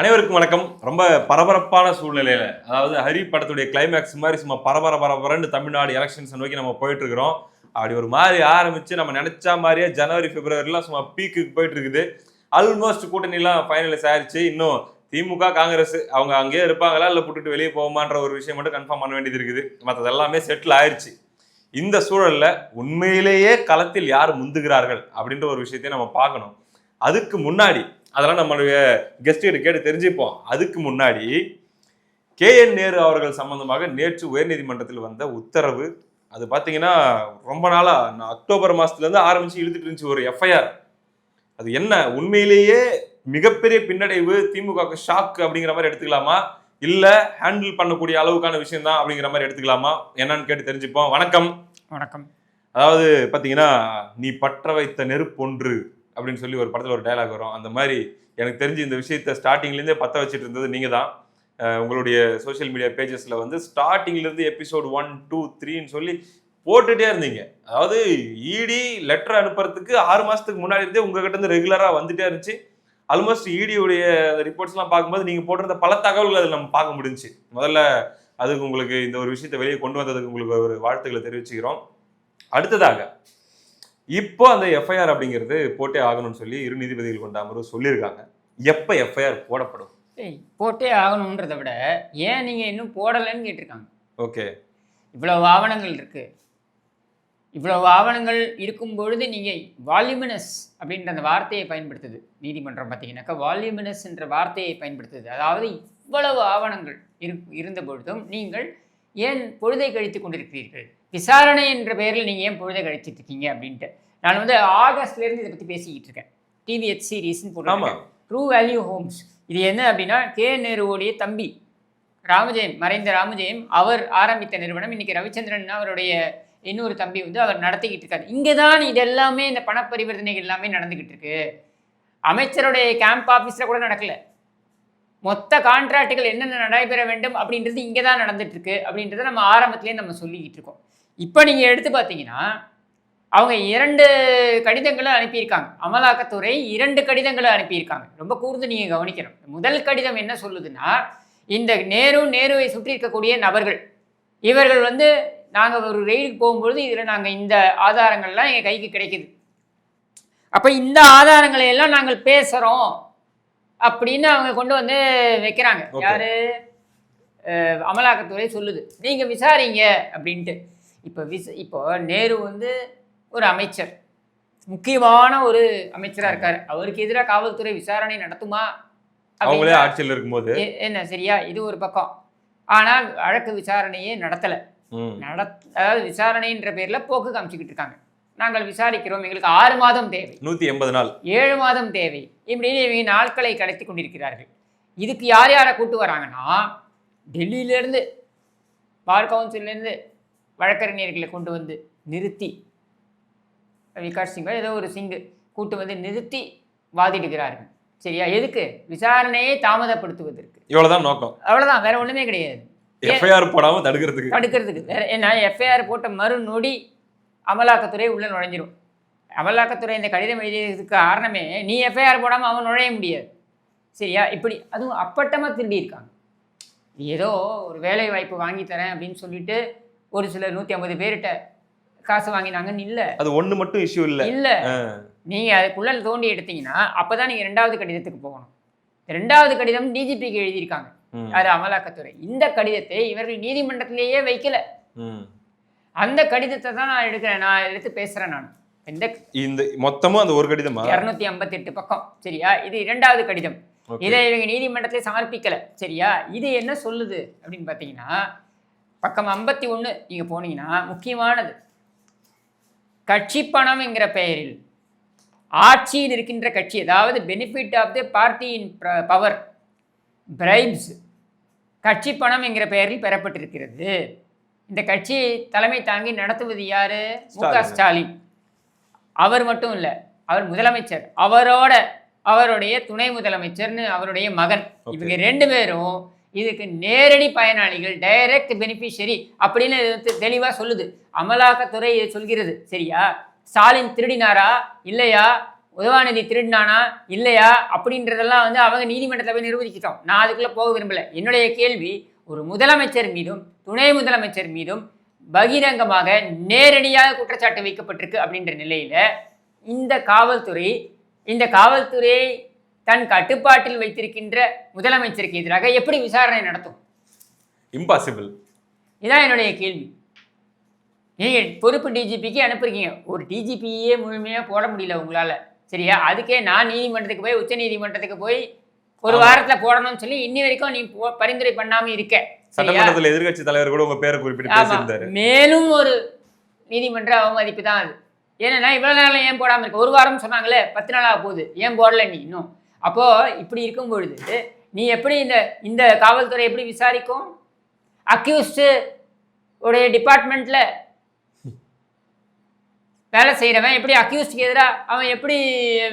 அனைவருக்கும் வணக்கம். ரொம்ப பரபரப்பான சூழ்நிலையில, அதாவது ஹரி படத்துடைய கிளைமேக்ஸ் மாதிரி சும்மா பரபரன்னு தமிழ்நாடு எலெக்ஷன்ஸ் நோக்கி நம்ம போயிட்டு இருக்கிறோம். அப்படி ஒரு மாதிரி ஆரம்பிச்சு நம்ம நினைச்ச மாதிரியே ஜனவரி பிப்ரவரிலாம் சும்மா பீக்குக்கு போயிட்டு இருக்குது. ஆல்மோஸ்ட் கூட்டணிலாம் ஃபைனலைஸ் ஆயிடுச்சு. இன்னும் திமுக காங்கிரஸ் அவங்க அங்கேயே இருப்பாங்களா இல்லை போட்டுட்டு வெளியே போகுமான்ற ஒரு விஷயம் மட்டும் கன்ஃபார்ம் பண்ண வேண்டியது இருக்குது. மற்றது எல்லாமே செட்டில் ஆயிடுச்சு. இந்த சூழல்ல உண்மையிலேயே களத்தில் யார் முந்துகிறார்கள் அப்படின்ற ஒரு விஷயத்தையும் நம்ம பார்க்கணும். அதுக்கு முன்னாடி அதெல்லாம் நம்மளுடைய கெஸ்ட் கேட்டு தெரிஞ்சுப்போம். அதுக்கு முன்னாடி KN நேரு அவர்கள் சம்பந்தமாக நேற்று உயர்நீதிமன்றத்தில் வந்த உத்தரவு, அது பார்த்தீங்கன்னா ரொம்ப நாளா அக்டோபர் மாசத்துல இருந்து ஆரம்பிச்சு இழுத்துட்டு இருந்துச்சு ஒரு FIR. அது என்ன உண்மையிலேயே மிகப்பெரிய பின்னடைவு, திமுக ஷாக் அப்படிங்கிற மாதிரி எடுத்துக்கலாமா, இல்ல ஹேண்டில் பண்ணக்கூடிய அளவுக்கான விஷயம் தான் அப்படிங்கிற மாதிரி எடுத்துக்கலாமா, என்னன்னு கேட்டு தெரிஞ்சுப்போம். வணக்கம். வணக்கம். அதாவது பாத்தீங்கன்னா, நீ பற்ற வைத்த நெருப்பொன்று அப்படின்னு சொல்லி ஒரு படத்துல ஒரு டயலாக் வரும். அந்த மாதிரி எனக்கு தெரிஞ்சு இந்த விஷயத்த ஸ்டார்டிங்ல இருந்தே பத்த வச்சுட்டு இருந்தது நீங்க தான். உங்களுடைய சோசியல் மீடியா பேஜஸ்ல வந்து ஸ்டார்டிங்ல இருந்து எபிசோட் 1, 2, 3ன்னு சொல்லி போட்டுட்டே இருந்தீங்க. அதாவது இடி லெட்டர் அனுப்புறதுக்கு 6 மாசத்துக்கு முன்னாடி இருந்தே உங்ககிட்ட இருந்து ரெகுலரா வந்துட்டே இருந்துச்சு. ஆல்மோஸ்ட் இடியுடைய ரிப்போர்ட்ஸ் எல்லாம் பார்க்கும்போது நீங்க போட்டிருந்த பல தகவல்கள் அதில் நம்ம பார்க்க முடிஞ்சுச்சு. முதல்ல அதுக்கு உங்களுக்கு இந்த ஒரு விஷயத்தை வெளியே கொண்டு வந்ததுக்கு உங்களுக்கு ஒரு வாழ்த்துக்களை தெரிவிச்சுக்கிறோம். அடுத்ததாக இப்போ அந்த FIR அப்படிங்கிறது போட்டே ஆகணும்னு சொல்லி 2 நீதிபதிகள் கொண்ட அமர்வு சொல்லியிருக்காங்க. எப்போ FIR போடப்படும்? போட்டே ஆகணும்ன்றதை விட ஏன் நீங்க இன்னும் போடலைன்னு கேட்டிருக்காங்க. ஓகே, இவ்வளவு ஆவணங்கள் இருக்கு. இவ்வளவு ஆவணங்கள் இருக்கும் பொழுது நீங்க வால்யூமினஸ் அப்படின்ற அந்த வார்த்தையை பயன்படுத்துது நீதிமன்றம். பார்த்தீங்கன்னாக்கா வால்யூமினஸ் என்ற வார்த்தையை பயன்படுத்துது. அதாவது இவ்வளவு ஆவணங்கள் இருந்த பொழுதும் நீங்கள் ஏன் பொழுதை கழித்து கொண்டிருக்கிறீர்கள், விசாரணை என்ற பெயரில் நீங்கள் ஏன் பொழுதை கழிச்சிட்டு இருக்கீங்க அப்படின்ட்டு. நான் வந்து ஆகஸ்ட்லேருந்து இதை பற்றி பேசிக்கிட்டு இருக்கேன். TVH சீரீஸ்ன்னு போடுறாங்க. True value homes. இது என்ன அப்படின்னா KN நேருவோடைய தம்பி ராமஜெயம், மறைந்த ராமஜெயம் அவர் ஆரம்பித்த நிறுவனம். இன்னைக்கு ரவிச்சந்திரன் அவருடைய இன்னொரு தம்பி வந்து அவர் நடத்திக்கிட்டு இருக்காரு. இங்கே தான் இது எல்லாமே இந்த பணப்பரிவர்த்தனைகள் எல்லாமே நடந்துக்கிட்டு இருக்கு. அமைச்சருடைய கேம்ப் ஆஃபீஸில் கூட நடக்கல. மொத்த கான்ட்ராக்டுகள் என்னென்ன நடைபெற வேண்டும் அப்படின்றது இங்கே தான் நடந்துட்டு இருக்கு அப்படின்றத நம்ம ஆரம்பத்திலே நம்ம சொல்லிக்கிட்டு இருக்கோம். இப்போ நீங்கள் எடுத்து பார்த்தீங்கன்னா அவங்க 2 கடிதங்களை அனுப்பியிருக்காங்க. அமலாக்கத்துறை 2 கடிதங்களை அனுப்பியிருக்காங்க. ரொம்ப கூர்ந்து நீங்கள் கவனிக்கணும். முதல் கடிதம் என்ன சொல்லுதுன்னா, இந்த நேருவை சுற்றி இருக்கக்கூடிய நபர்கள் இவர்கள் வந்து நாங்கள் ஒரு ரெய்டுக்கு போகும்பொழுது இதில் நாங்கள் இந்த ஆதாரங்கள்லாம் எங்கள் கைக்கு கிடைக்குது. அப்போ இந்த ஆதாரங்களை எல்லாம் நாங்கள் பேசுகிறோம் அப்படின்னு அவங்க கொண்டு வந்து வைக்கிறாங்க. யாரு? அமலாக்கத்துறை சொல்லுது, நீங்க விசாரிங்க அப்படின்ட்டு. இப்போ நேரு வந்து ஒரு அமைச்சர், முக்கியமான ஒரு அமைச்சராக இருக்காரு. அவருக்கு எதிராக காவல்துறை விசாரணை நடத்துமா? அவங்களே ஆட்சியில் இருக்கும்போது என்ன சரியா? இது ஒரு பக்கம். ஆனால் வழக்கு விசாரணையே நடத்தலை. அதாவது விசாரணைன்ற பேர்ல போக்கு காமிச்சுக்கிட்டு இருக்காங்க. நாங்கள் விசாரிக்கிறோம், எங்களுக்கு 6 மாதம் தேவை, 180 நாள், 7 மாதம் தேவை, இப்படின்னு இவங்க நாட்களை கடத்தி கொண்டிருக்கிறார்கள். இதுக்கு யார் யாரை கூட்டு வராங்கன்னா, டெல்லியிலேருந்து பார் கவுன்சிலேருந்து வழக்கறிஞர்களை கொண்டு வந்து நிறுத்தி, விகாஷ் சிங் ஏதோ ஒரு சிங்கு கூட்டு வந்து நிறுத்தி வாதிடுகிறார்கள். சரியா? எதுக்கு? விசாரணையை தாமதப்படுத்துவதற்கு. இவ்வளவுதான் நோக்கம். அவ்வளவுதான், வேற ஒண்ணுமே கிடையாது. FIR போடாம தடுக்கிறதுக்கு வேற என்ன? FIR போட்ட மறு நொடி அமலாக்கத்துறை உள்ள நுழைஞ்சிரும். அமலாக்கத்துறை இந்த கடிதம் எழுதியதுக்கு காரணமே, நீ FIR போடாமல் அவன் நுழைய முடியாது. சரியா? இப்படி அதுவும் அப்பட்டமாக திருடி இருக்காங்க. ஏதோ ஒரு வேலை வாய்ப்பு வாங்கி தரேன் அப்படின்னு சொல்லிட்டு ஒரு சிலர் 150 பேர்கிட்ட காசு வாங்கினாங்கன்னு இல்லை. அது ஒன்று மட்டும் இஷ்யூ இல்லை. நீங்கள் அதுக்குள்ள தோண்டி எடுத்தீங்கன்னா அப்போ தான் நீங்கள் 2வது கடிதத்துக்கு போகணும். 2வது கடிதம் DGPக்கு எழுதியிருக்காங்க. அது அமலாக்கத்துறை. இந்த கடிதத்தை இவர்கள் நீதிமன்றத்திலேயே வைக்கல. அந்த கடிதத்தை தான் நான் எடுக்கிறேன், நான் எடுத்து பேசுறேன். நான் இந்த மொத்தமும் அந்த ஒரு கடிதமா 258 பக்கம். சரியா? இது 2வது கடிதம். இதை இவங்க நீதிமன்றத்திலே சமர்ப்பிக்கல. சரியா? இது என்ன சொல்லுது அப்படின்னு பார்த்தீங்கன்னா, பக்கம் 51 நீங்க போனீங்கன்னா முக்கியமானது, கட்சி பணம் என்கிற பெயரில் ஆட்சியில் இருக்கின்ற கட்சி, அதாவது benefit of the party in power bribes, கட்சி பணம் என்கிற பெயரில் பெறப்பட்டிருக்கிறது. இந்த கட்சியை தலைமை தாங்கி நடத்துவது யாரு? MK ஸ்டாலின். அவர் மட்டும் இல்லை, அவர் முதலமைச்சர், அவருடைய துணை முதலமைச்சர்னு அவருடைய மகன். இவங்க 2 பேரும் இதுக்கு நேரடி பயனாளிகள், டைரக்ட் பெனிஃபிஷரி அப்படின்னு தெளிவாக சொல்லுது. அமலாக்கத்துறை சொல்கிறது. சரியா? ஸ்டாலின் திருடினாரா இல்லையா உதவாநிதி திருடினானா இல்லையா அப்படின்றதெல்லாம் வந்து அவங்க நீதிமன்றத்தில் போய் நிரூபிச்சிட்டோம். நான் அதுக்குள்ளே போக விரும்பலை. என்னுடைய கேள்வி, ஒரு முதலமைச்சர் மீதும் துணை முதலமைச்சர் மீதும் பகிரங்கமாக நேரடியாக குற்றச்சாட்டு வைக்கப்பட்டிருக்கு அப்படின்ற நிலையில் இந்த காவல்துறையை தன் கட்டுப்பாட்டில் வைத்திருக்கின்ற முதலமைச்சருக்கு எதிராக எப்படி விசாரணை நடத்தும்? இம்பாசிபிள். இதான் என்னுடைய கேள்வி. நீங்கள் பொறுப்பு டிஜிபிக்கு அனுப்புறீங்க, ஒரு டிஜிபியே முழுமையாக போட முடியல உங்களால், சரியா? அதுக்கே நான் நீதிமன்றத்துக்கு போய் உச்ச நீதிமன்றத்துக்கு போய் ஒரு வாரத்தில் போடணும்னு சொல்லி இன்னி வரைக்கும் நீ பரிந்துரை பண்ணாமல் இருக்க. சட்டமன்றத்தில் எதிர்கட்சி தலைவர் கூட உங்க பேரை குறிப்பிட்டு பேசியிருந்தாரு. மேலும் ஒரு நீதிமன்ற அவமதிப்பு தான் அது. ஏன்னா இவ்வளவு நாள் ஏன் போடாமல் இருக்க? ஒரு வாரம் சொன்னாங்களே, 10 நாளாக போகுது, ஏன் போடல நீ இன்னும்? அப்போ இப்படி இருக்கும் பொழுது நீ எப்படி இந்த காவல்துறை எப்படி விசாரிக்கும்? அக்யூஸ்டு உடைய டிபார்ட்மெண்ட்ல வேலை செய்யறவன் எப்படி அக்யூஸ்டுக்கு எதிராக அவன் எப்படி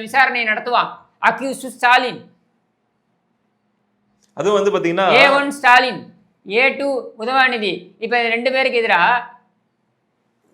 விசாரணை நடத்துவான்? அக்யூஸ்டு ஸ்டாலின், அது வந்து பாத்தீங்கன்னா A1 ஸ்டாலின், A2 உதவாநிதி, இப்ப 2 பேருக்கு எதிராக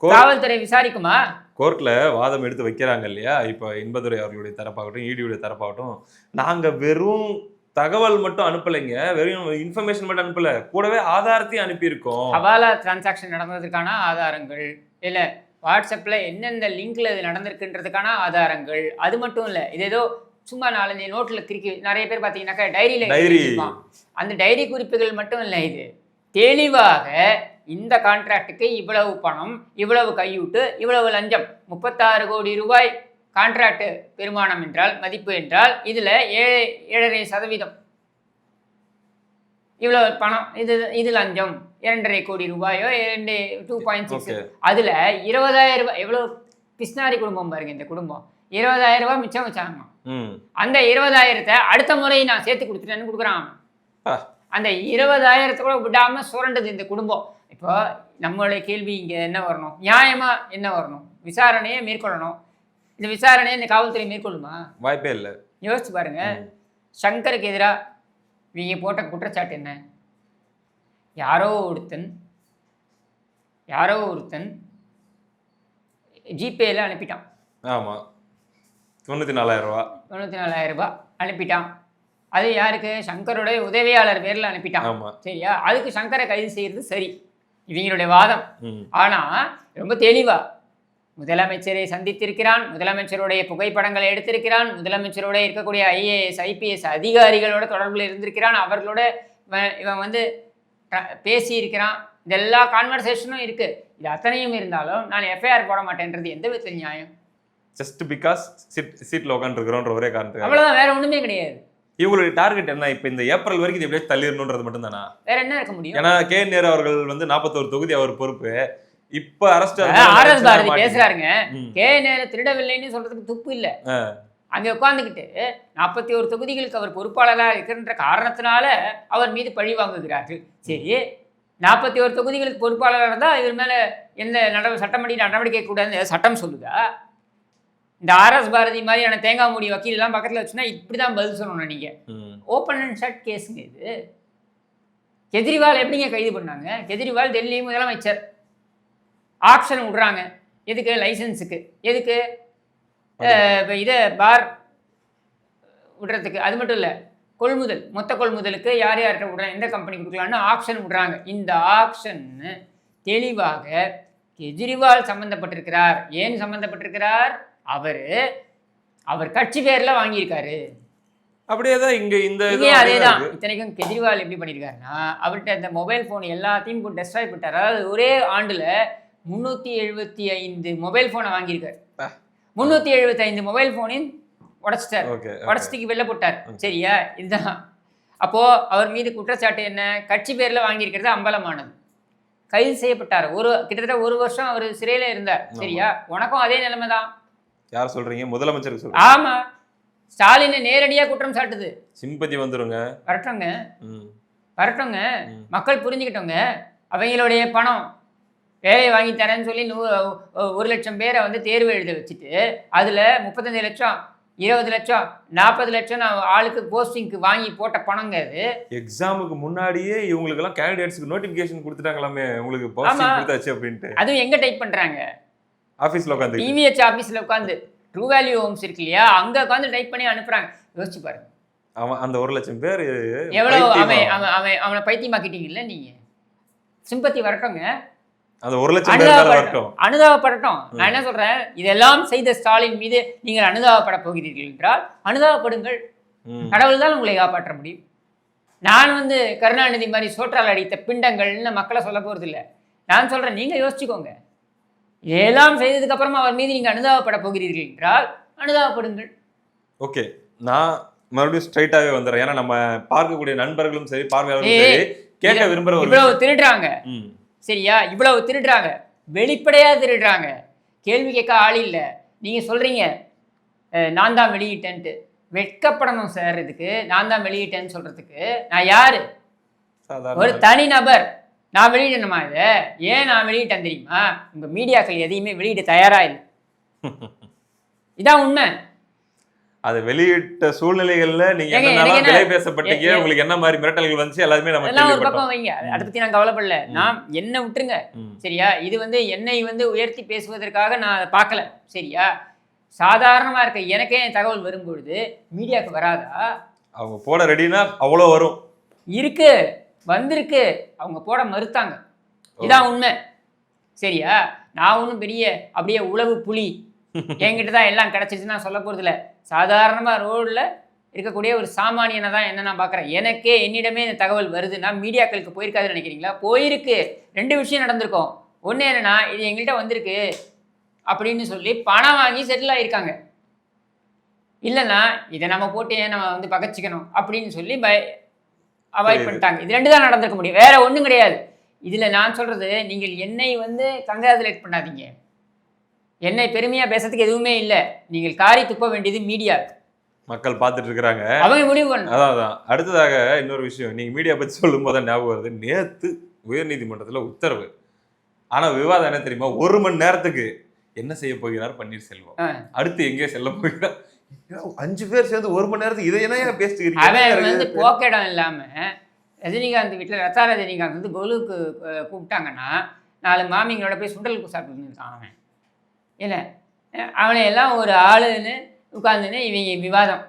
காவல்துறை விசாரிக்குமா? கோர்ட்ல வாதம் எடுத்து வைக்கிறாங்க இல்லையா? இப்ப இன்பதுரை அவர்களுடைய தரப்பாகட்டும், ஈடியுடைய தரப்பாகட்டும், நாங்க வெறும் தகவல் மட்டும் அனுப்பலைங்க, வெறும் இன்ஃபர்மேஷன் மட்டும் அனுப்பல, கூடவே ஆதாரத்தையும் அனுப்பியிருக்கோம். ஹவாலா டிரான்சாக்ஷன் நடந்ததுக்கான ஆதாரங்கள், இல்ல வாட்ஸ்அப்ல எந்தெந்த லிங்க்ல இது நடந்திருக்குன்றதுக்கான ஆதாரங்கள், அது மட்டும் இல்ல, இது ஏதோ சும்மா 4 நோட்ல கிறுக்கி, நிறைய பேர் பார்த்தீங்கன்னாக்கா டைரி, அந்த டைரி குறிப்புகள் மட்டும் இல்லை, இது தெளிவாக இந்த கான்ட்ராக்டுக்கு இவ்வளவு பணம், இவ்வளவு கையூட்டு, இவ்வளவு லஞ்சம், 36 கோடி ரூபாய் கான்ட்ராக்ட் பெருமானம் என்றால், மதிப்பு என்றால், இதில் 7.5% இவ்வளோ பணம், இது லஞ்சம் 2.5 கோடி ரூபாயோ 2.6, அதில் 20,000 ரூபாய். எவ்வளோ பிஸ்னாரி குடும்பம் பாருங்க இந்த குடும்பம். 20,000 ரூபாய் மிச்சம் வச்சாங்க. அந்த 20,000 அடுத்த முறை நான் சேர்த்து கொடுத்துட்டேன்னு கொடுக்குறான். அந்த 20,000 கூட விடாமல் சுரண்டது இந்த குடும்பம். இப்போ நம்மளுடைய கேள்வி இங்கே என்ன வரணும்? நியாயமாக என்ன வரணும்? விசாரணையை மேற்கொள்ளணும். இந்த விசாரணையை இந்த காவல்துறை மேற்கொள்ளுமா? வாய்ப்பே இல்லை. யோசிச்சு பாருங்க. சங்கருக்கு எதிராக இவங்க போட்ட குற்றச்சாட்டு என்ன? யாரோ ஒருத்தன் ஜிபேல அனுப்பிட்டான். ஆமாம், 94,000 ரூபா. 94,000 ரூபாய் அனுப்பிட்டான். அது யாருக்கு? சங்கருடைய உதவியாளர் பேரில் அனுப்பிட்டான். சரியா? அதுக்கு சங்கரை கைது செய்யறது சரி, இவங்களுடைய வாதம். ஆனா ரொம்ப தெளிவா முதலமைச்சரை சந்தித்திருக்கிறான், முதலமைச்சருடைய புகைப்படங்களை எடுத்திருக்கிறான், முதலமைச்சரோட இருக்கக்கூடிய IAS IPS அதிகாரிகளோட தொடர்பில் இருந்திருக்கிறான், அவர்களோட இவன் வந்து பேசியிருக்கிறான். இது எல்லா கான்வர்சேஷனும் இருக்கு. இது அத்தனையும் இருந்தாலும் நான் FIR போட மாட்டேன்றது எந்த விதத்தில் நியாயம்? ஜஸ்ட் பிகாஸ் சீட்ல உட்காந்துருக்கிறோன்ற ஒரே காரணத்துக்கு, அவ்வளவுதான், வேற ஒண்ணுமே கிடையாது. இவங்களுடைய டார்கெட் என்ன? இப்ப இந்த ஏப்ரல் வரைக்கும் இது எப்படியாச்சும் தள்ளிடணுன்றது மட்டும் தானா? வேற என்ன இருக்க முடியும்? ஏன்னா KN அவர்கள் வந்து 41 தொகுதி அவர் பொறுப்பு. இப்ப அரஸ்ட் RS பாரதி பேசுறாருங்க. KN திருடவில்லைன்னு சொல்றதுக்கு துப்பு இல்ல. அங்க உட்கார்ந்துக்கிட்டு 41 தொகுதிகளுக்கு அவர் பொறுப்பாளராக இருக்கின்ற காரணத்தினால அவர் மீது பழி வாங்குகிறார்கள். சரி, 41 தொகுதிகளுக்கு பொறுப்பாளராக இருந்தால் இவர் மேல எந்த நடவடிக்கை கூடாதுன்னு சட்டம் சொல்லுதா? இந்த RS பாரதி மாதிரியான தேங்காய் மூடி வக்கீல் எல்லாம் பக்கத்தில் வச்சுன்னா இப்படிதான் பதில் சொல்லணும். நீங்க ஓப்பன் அண்ட் ஷட் கேஸுங்க இது. கெஜ்ரிவால் எப்படிங்க கைது பண்ணாங்க? கெஜ்ரிவால் டெல்லி முதலமைச்சர், ஆப்ஷன் விடுறாங்க. எதுக்கு? லைசன்ஸுக்கு. எதுக்கு? இதை பார் விடுறதுக்கு. அது மட்டும் இல்லை, கொள்முதல், மொத்த கொள்முதலுக்கு யார் யார்கிட்ட விடுறாங்க, எந்த கம்பெனி கொடுக்கலான்னு ஆப்ஷன் விடுறாங்க. இந்த ஆப்ஷன் தெளிவாக கெஜ்ரிவால் சம்மந்தப்பட்டிருக்கிறார். ஏன் சம்மந்தப்பட்டிருக்கிறார்? அவர் கட்சி பேர்ல வாங்கியிருக்காரு. அப்படியேதான் இங்க அதேதான். இத்தனைக்கும் கெஜ்ரிவால் எப்படி பண்ணியிருக்காருன்னா, அவர்கிட்ட இந்த மொபைல் போன் எல்லாத்தையும் டெஸ்ட்ராய் பண்ணிட்டார். அதாவது ஒரே ஆண்டுல 375 மொபைல் போனை வாங்கியிருக்காரு. 375 மொபைல் போனையும் உடைச்சிட்டார். உடைச்சிட்டு வெளில போட்டார். சரியா? இதுதான். அப்போ அவர் மீது குற்றச்சாட்டு என்ன? கட்சி பேர்ல வாங்கியிருக்கிறது அம்பலமானது. கைது செய்யப்பட்டார். கிட்டத்தட்ட 1 வருஷம் அவர் சிறையில இருந்தார். சரியா? உனக்கும் அதே நிலைமை தான். யார் சொல்றீங்க? முதலமைச்சருக்கு சொல்றீங்க. ஆமா, ஸ்டாலினை நேரடியா குற்றம் சாட்டுது. சிம்பதி வந்துருங்க. வரட்டுங்க. மக்கள் புரிஞ்சுக்கிட்டோங்க. அவங்களுடைய பணம் வேலையை வாங்கி தரேன்னு சொல்லி 1 லட்சம் பேரை வந்து தேர்வு எழுத வச்சுட்டு அதுல 35 லட்சம் 20 லட்சம் 40 லட்சம் ஆளுக்கு போஸ்டிங்க்கு வாங்கி போட்ட பணங்க. அது எக்ஸாமுக்கு முன்னாடியே இவங்களுக்கு எல்லாம் கேண்டிடேட்ஸ்க்கு நோட்டிபிகேஷன் கொடுத்துட்டாங்களாமே, உங்களுக்கு போஸ்டிங் கொடுத்தாச்சு அப்படின்ட்டு. அதுவும் எங்க டைப் பண்றாங்க? ஆபீஸ்ல உட்கார்ந்து, டிவிஹெச் ஆபீஸ்ல உட்கார்ந்து ட்ரூ வேல்யூ ஹோம்ஸ் இருக்கு இல்லையா, அங்க உட்காந்து டைப் பண்ணி அனுப்புறாங்க. யோசிச்சு பாருங்க. அவன் அந்த 1,00,000 பேர் எவ்வளவு அவனை பைத்தியமாக்கிட்டீங்கல்ல நீங்க. சிம்பத்தி வரட்டுங்க, அந்த 1,00,000 பேர் மேல வரட்டும், அனுதாபப்படட்டும். நான் என்ன சொல்றேன், இதெல்லாம் செய்த ஸ்டாலின் மீது நீங்கள் அனுதாபப்பட போகிறீர்கள் என்றால் அனுதாபப்படுங்கள். கடவுள் தான் உங்களை காப்பாற்ற முடியும். நான் கருணாநிதி மாதிரி சோற்றால் அடித்த பிண்டங்கள்னு மக்களை சொல்ல போறது இல்லை. நான் சொல்றேன், நீங்க யோசிச்சுக்கோங்க. இதெல்லாம் செய்ததுக்கு அப்புறமா அவர் மீது நீங்க அனுதாபப்பட போகிறீர்கள் என்றால் அனுதாபப்படுங்கள். ஓகே, நான் மறுபடியும் ஸ்ட்ரைட்டாவே வந்துடுறேன். ஏன்னா நம்ம பார்க்கக்கூடிய நண்பர்களும் சரி, பார்வையாளர்களும் சரி, கேட்க விரும்புற ஒரு இவ்வளவு திருடுறாங்க, சரியா? இவ்வளவு திருடுறாங்க, வெளிப்படையா திருடுறாங்க, கேள்வி கேட்க ஆள் இல்லை. நீங்க சொல்றீங்க நான் தான் வெளியிட்டேன்ட்டு. வெட்கப்படணும் சார். இதுக்கு நான் தான் வெளியிட்டேன்னு சொல்றதுக்கு நான் யாரு? ஒரு தனி நபர். நான் வெளியிடணுமா? இதை ஏன் நான் வெளியிட்டேன் தெரியுமா? உங்க மீடியாக்கள் எதையுமே வெளியிட தயாரா இல்லை. இதான் உண்மை. அது வெளியிட்ட சூழ்நிலைகள்ல நீங்க என்னென்ன விலை பேசப்பட்டீங்க, உங்களுக்கு என்ன மாதிரி மிரட்டல்கள் வந்துச்சு, எல்லாமே நம்ம எல்லாம் ஒரு பக்கம் வைங்க. அதை பத்தி நான் கவலைப்படல. நான் என்ன விட்டுருங்க, சரியா? இது என்னை உயர்த்தி பேசுவதற்காக நான் அதை பார்க்கல, சரியா? சாதாரணமா இருக்க எனக்கே தகவல் வரும்பொழுது மீடியாவுக்கு வராதா? அவங்க போட ரெடினா அவ்வளோ வரும். இருக்கு, வந்திருக்கு. அவங்க போட மறுத்தாங்க. இதான் உண்மை, சரியா? நான் ஒன்றும் பெரிய அப்படியே உளவு புலி, என்கிட்ட தான் எல்லாம் கிடச்சிச்சுன்னு நான் சொல்ல போகிறது இல்லை. சாதாரணமாக ரோடில் இருக்கக்கூடிய ஒரு சாமானியனை தான் என்ன நான் பார்க்குறேன். எனக்கே என்னிடமே இந்த தகவல் வருதுன்னா மீடியாக்களுக்கு போயிருக்காதுன்னு நினைக்கிறீங்களா? போயிருக்கு. 2 விஷயம் நடந்திருக்கும். ஒன்று என்னென்னா, இது எங்கள்கிட்ட வந்திருக்கு அப்படின்னு சொல்லி பணம் வாங்கி செட்டில் ஆகியிருக்காங்க. இல்லைன்னா இதை நம்ம போட்டு ஏன் நம்ம பகச்சிக்கணும் அப்படின்னு சொல்லி அவாய்ட் பண்ணிட்டாங்க. இது 2 தான் நடந்திருக்க முடியும், வேற ஒன்றும் கிடையாது. இதில் நான் சொல்கிறது, நீங்கள் என்னை கங்க்ராச்சுலேட் பண்ணாதீங்க. என்னை பெருமையாக பேசுறதுக்கு எதுவுமே இல்லை. நீங்கள் காரி துப்ப வேண்டியது மீடியா. மக்கள் பார்த்துட்டு இருக்கிறாங்க, அவங்க முடிவு பண்ணணும். அதான். அடுத்ததாக இன்னொரு விஷயம், நீங்கள் மீடியா பற்றி சொல்லும் போது ஞாபகம் வருது. நேற்று உயர்நீதிமன்றத்தில் உத்தரவு. ஆனால் விவாதம் என்ன தெரியுமா? 1 மணி நேரத்துக்கு என்ன செய்ய போகிறார் பன்னீர்செல்வம், அடுத்து எங்கே செல்ல போகிறார். 5 பேர் சேர்ந்து 1 மணி நேரத்துக்கு இதை என்ன பேசிக்கிறீங்க? போக்கிடம் இல்லாமல் ரஜினிகாந்த் வீட்டில் ரத்தா ரஜினிகாந்த் கோலுக்கு கூப்பிட்டாங்கன்னா 4 மாமிங்களோட போய் சுண்டலுக்கு சாப்பிட்டு இருக்கான். அவன் இல்லை, அவனை எல்லாம் ஒரு ஆளுன்னு உட்காந்துன்னு இவங்க விவாதம்.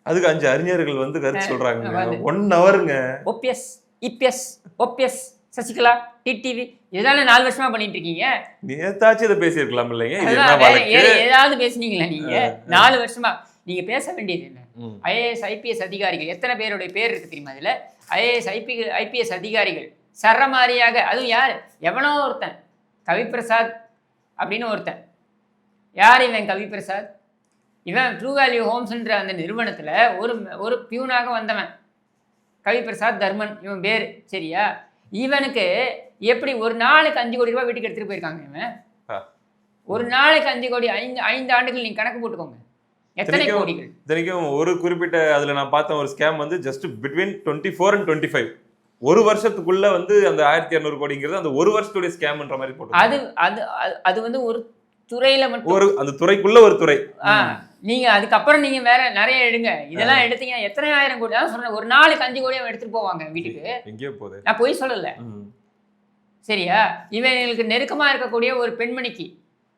அதுக்கு 5 அறிஞர்கள் கருத்து சொல்றாங்க. 1 ஹவருங்க. OPS, EPS, OPS, Sasikala, TTV, இதெல்லாம் 4 வருஷமா பண்ணிட்டு இருக்கீங்க. நேத்தாச்சும் இதை பேசியிருக்கலாம் இல்லைங்க? ஏதாவது பேசுனீங்களா நீங்க? 4 வருஷமா நீங்க பேச வேண்டியது என்ன? ஐஏஎஸ் ஐபிஎஸ் அதிகாரிகள் எத்தனை பேருடைய பேர் இருக்கு தெரியுமா? இதுல ஐஏஎஸ் ஐபிஎஸ் அதிகாரிகள் சரமாரியாக, அதுவும் யார்? எவனோ ஒருத்தன் கவிப்பிரசாத் அப்படின்னு ஒருத்தன். யார் இவன் கவிப்பிரசாத்? இவன் ட்ரூ வேல்யூ ஹோம்ஸ்ன்ற அந்த நிறுவனத்தில் ஒரு பியூனாக வந்தவன் கவிப்பிரசாத் தர்மன், இவன் பேர், சரியா? இவனுக்கு எப்படி ஒரு நாளுக்கு 5 கோடி ரூபாய் வீட்டுக்கு எடுத்துகிட்டு போயிருக்காங்க. இவன் ஒரு நாளைக்கு 5 கோடி, 5 ஆண்டுகள் நீங்கள் கணக்கு போட்டுக்கோங்க, எத்தனை கோடிகள். இத்தனைக்கும் ஒரு குறிப்பிட்ட அதில் நான் பார்த்த ஒரு ஸ்கேம் ஜஸ்ட் பிட்வீன் 24 and 25, ஒரு வருஷத்துக்குள்ள அந்த 1200 கோடிங்கிறது அந்த ஒரு வருஷத்துடைய ஸ்கேம்ன்ற மாதிரி போட்டு அது அது அது ஒரு துறையில மட்டும், ஒரு அந்த துறைக்குள்ள ஒரு துறை. நீங்க அதுக்கப்புறம் நீங்க வேற நிறைய எடுங்க. இதெல்லாம் எடுத்தீங்கன்னா எத்தனை ஆயிரம் கோடி தான் சொல்றேன். ஒரு நாளைக்கு 5 கோடி எடுத்துட்டு போவாங்க வீட்டுக்கு. எங்கேயோ போகுது, நான் போய் சொல்லல, சரியா? இவங்களுக்கு நெருக்கமா இருக்கக்கூடிய ஒரு பெண்மணிக்கு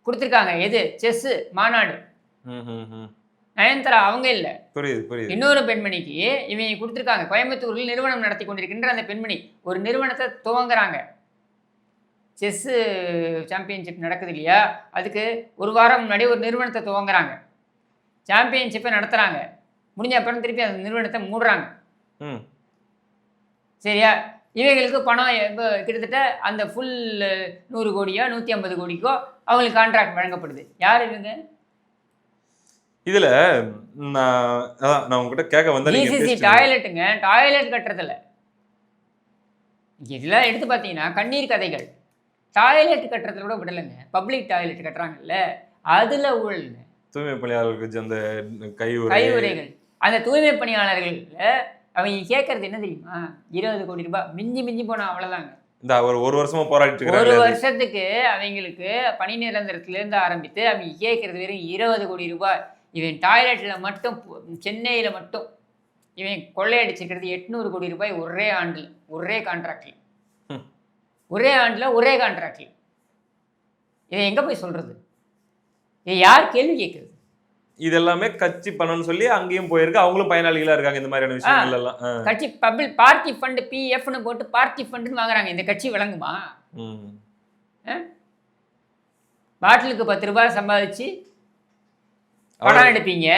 கொடுத்துருக்காங்க. எது? செஸ் மாநாடு. நயன்தாரா அவங்க இல்ல, புரியுது. இன்னொரு பெண்மணிக்கு இவங்க கொடுத்துருக்காங்க. கோயம்புத்தூரில் நிறுவனம் நடத்தி கொண்டிருக்கின்ற அந்த பெண்மணி ஒரு நிறுவனத்தை துவங்குறாங்க. செஸ் சாம்பியன்ஷிப் நடக்குது இல்லையா, அதுக்கு ஒரு வாரம் முன்னாடி ஒரு நிறுவனத்தை துவங்குறாங்க. சாம்பியன்ஷிப்பை நடத்துறாங்க. முடிஞ்ச அப்புறம் திருப்பி அந்த நிறுவனத்தை மூடுறாங்க, சரியா? இவங்களுக்கு பணம் கிட்டத்தட்ட அந்த ஃபுல் 100 கோடியோ 150 கோடிக்கோ அவங்களுக்கு கான்ட்ராக்ட் வழங்கப்படுது. யார் இவங்க? இதுல நான் உங்ககிட்ட கேட்க வந்தேன். டாய்லெட்டுங்க, டாய்லெட் கட்டுறதில்ல. இதெல்லாம் எடுத்து பார்த்தீங்கன்னா கண்ணீர் கதைகள். டாய்லெட் கட்டுறத கூட விடலைங்க, பப்ளிக் டாய்லெட் கட்டுறாங்கல்ல, அதுல ஊழலுங்க. தூய்மை பணியாளர்களுக்கு அந்த கையுறைகள், அந்த தூய்மை பணியாளர்கள் அவங்க கேட்கறது என்ன தெரியுமா? 20 கோடி ரூபாய், மிஞ்சி போனா அவ்வளவுதாங்க. இந்த ஒரு வருஷமா போராடிட்டு இருக்காங்க. ஒரு வருஷத்துக்கு அவங்களுக்கு பணி நிரந்தரத்திலேருந்து ஆரம்பித்து அவங்க கேட்கறது வெறும் 20 கோடி ரூபாய். இவன் டாய்லெட்டில் மட்டும் சென்னையில் மட்டும் இவன் கொள்ளையடிச்சிருக்கிறது 800 கோடி ரூபாய் ஒரே ஆண்டில், ஒரே கான்ட்ராக்டில், ஒரே ஆண்டில் ஒரே கான்ட்ராக்டில். இதை எங்கே போய் சொல்கிறது? யார் கேள்வி கேட்குறது? இது எல்லாமே கட்சி பணம்னு சொல்லி அங்கேயும் போயிருக்கு, அவங்களும் பயனாளிகளா இருக்காங்க இந்த மாதிரியான விஷயங்கள் எல்லாம். கட்சி பார்ட்டி ஃபண்டு பிஎஃப்னு போட்டு பார்ட்டி ஃபண்டுன்னு வாங்குறாங்க. இந்த கட்சி விளங்குமா? பாட்டிலுக்கு 10 ரூபாய் சம்பாதிச்சு படம் எடுப்பீங்க.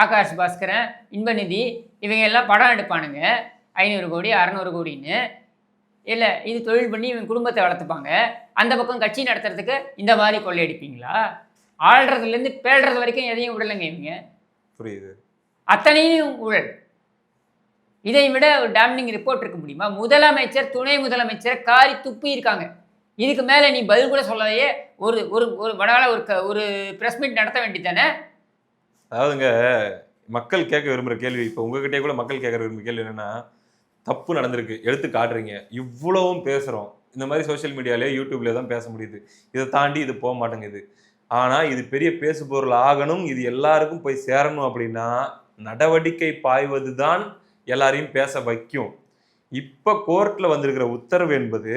ஆகாஷ் பாஸ்கரன், இன்பநிதி இவங்க எல்லாம் படம் எடுப்பானுங்க 500 கோடி 600 கோடின்னு. இல்லை இது தொழில் பண்ணி இவங்க குடும்பத்தை வளர்த்துப்பாங்க. அந்த பக்கம் கட்சி நடத்துறதுக்கு இந்த மாதிரி கொள்ளையடிப்பீங்களா? ஆள்றதுலேருந்து பேழ்றது வரைக்கும் எதையும் விடலைங்க இவங்க. புரியுது. அத்தனையும் ஊழல். இதை விட ஒரு டேம்னிங் ரிப்போர்ட் இருக்க முடியுமா? முதலமைச்சர் துணை முதலமைச்சர் காரி துப்பி இருக்காங்க. இதுக்கு மேலே நீ பதில் கூட சொல்லலையே. ஒரு ஒரு ஒரு ஒரு ப்ரெஸ் மீட் நடத்த வேண்டியதானே? அதாவதுங்க, மக்கள் கேட்க விரும்புகிற கேள்வி, இப்போ உங்ககிட்டே கூட மக்கள் கேட்குற விரும்புகிற கேள்வி என்னென்னா, தப்பு நடந்திருக்கு எடுத்து காட்டுறீங்க, இவ்வளவும் பேசுகிறோம், இந்த மாதிரி சோஷியல் மீடியாலே யூடியூப்லேயே தான் பேச முடியுது, இதை தாண்டி இது போக மாட்டேங்குது. ஆனால் இது பெரிய பேசு பொருள் ஆகணும், இது எல்லாருக்கும் போய் சேரணும் அப்படின்னா நடவடிக்கை பாய்வது தான் எல்லாரையும் பேச வைக்கும். இப்போ கோர்ட்டில் வந்திருக்கிற உத்தரவு என்பது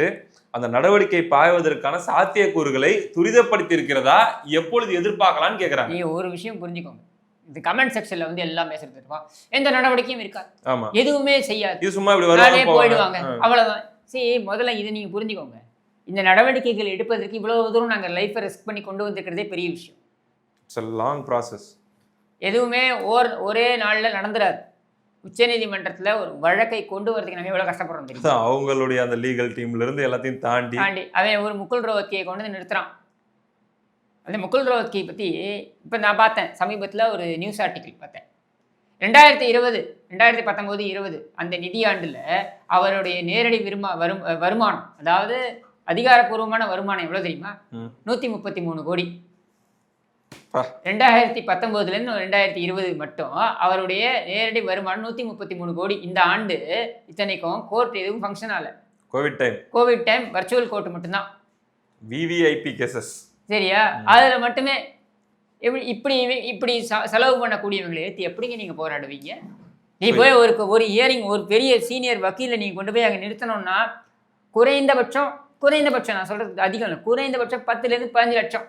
அந்த நடவடிக்கை பாய்வதற்கான சாத்தியக்கூறுகளை துரிதப்படுத்தி இருக்கிறதா, எப்பொழுது எதிர்பார்க்கலாம்னு கேட்குறாங்க. நீ ஒரு விஷயம் புரிஞ்சுக்கோங்க, இந்த கமெண்ட் செக்ஷன்ல வந்து எல்லாம் பேசுறது இருப்பான், எந்த நடவடிக்கையும் இருக்காது, ஆமா எதுவுமே செய்யாது, இது சும்மா இப்படி வருவாங்க போயிடுவாங்க, அவ்வளவுதான். சரி, முதல்ல இதை நீங்க புரிஞ்சுக்கோங்க. இந்த நடவடிக்கைகள் எடுப்பதற்கு இவ்வளவு தூரம் நாங்கள் லைஃப்பை ரிஸ்க் பண்ணி கொண்டு வந்திருக்கிறதே பெரிய விஷயம். It's a long process. எதுவுமே ஒரே நாளில் நடந்துடாது. உச்சநீதிமன்றத்தில் ஒரு வழக்கை கொண்டு வரதுக்கு நம்ம எவ்வளோ கஷ்டப்படுறோம் தெரியும். அவங்களுடைய அந்த லீகல் டீம்ல இருந்து எல்லாத்தையும் தாண்டி அவன் ஒரு முகுல் ரோஹத்கியை கொண்டு வந்து நிறுத்துறான். அந்த முகுல் ரோஹத்கியை பற்றி இப்போ நான் பார்த்தேன், சமீபத்தில் ஒரு நியூஸ் ஆர்டிக்கிள் பார்த்தேன். 2019-20 அந்த நிதியாண்டில் அவருடைய நேரடி வருமானம், அதாவது அதிகாரப்பூர்வமான வருமானம் எவ்வளோ தெரியுமா? 133 கோடி. 2019 2020 மட்டும் அவருடைய நேரடி வருமானம் 133 கோடி. இந்த ஆண்டு இத்தனைக்கும் கோர்ட் எதுவும் ஃபங்க்ஷன் ஆகல, கோவிட் டைம் வர்ச்சுவல் கோர்ட் மட்டும்தான், விவிஐபி கேசஸ். சரியா? அதில் மட்டுமே இப்படி செலவு பண்ணக்கூடியவங்களை ஏற்றி எப்படிங்க நீங்கள் போராடுவீங்க? நீ போய் ஒரு ஹியரிங், ஒரு பெரிய சீனியர் வக்கீலை நீங்கள் கொண்டு போய் அங்கே நிறுத்தணும்னா குறைந்தபட்சம் நான் சொல்றது அதிகம் இல்லை, குறைந்தபட்சம் 10 to 15 லட்சம்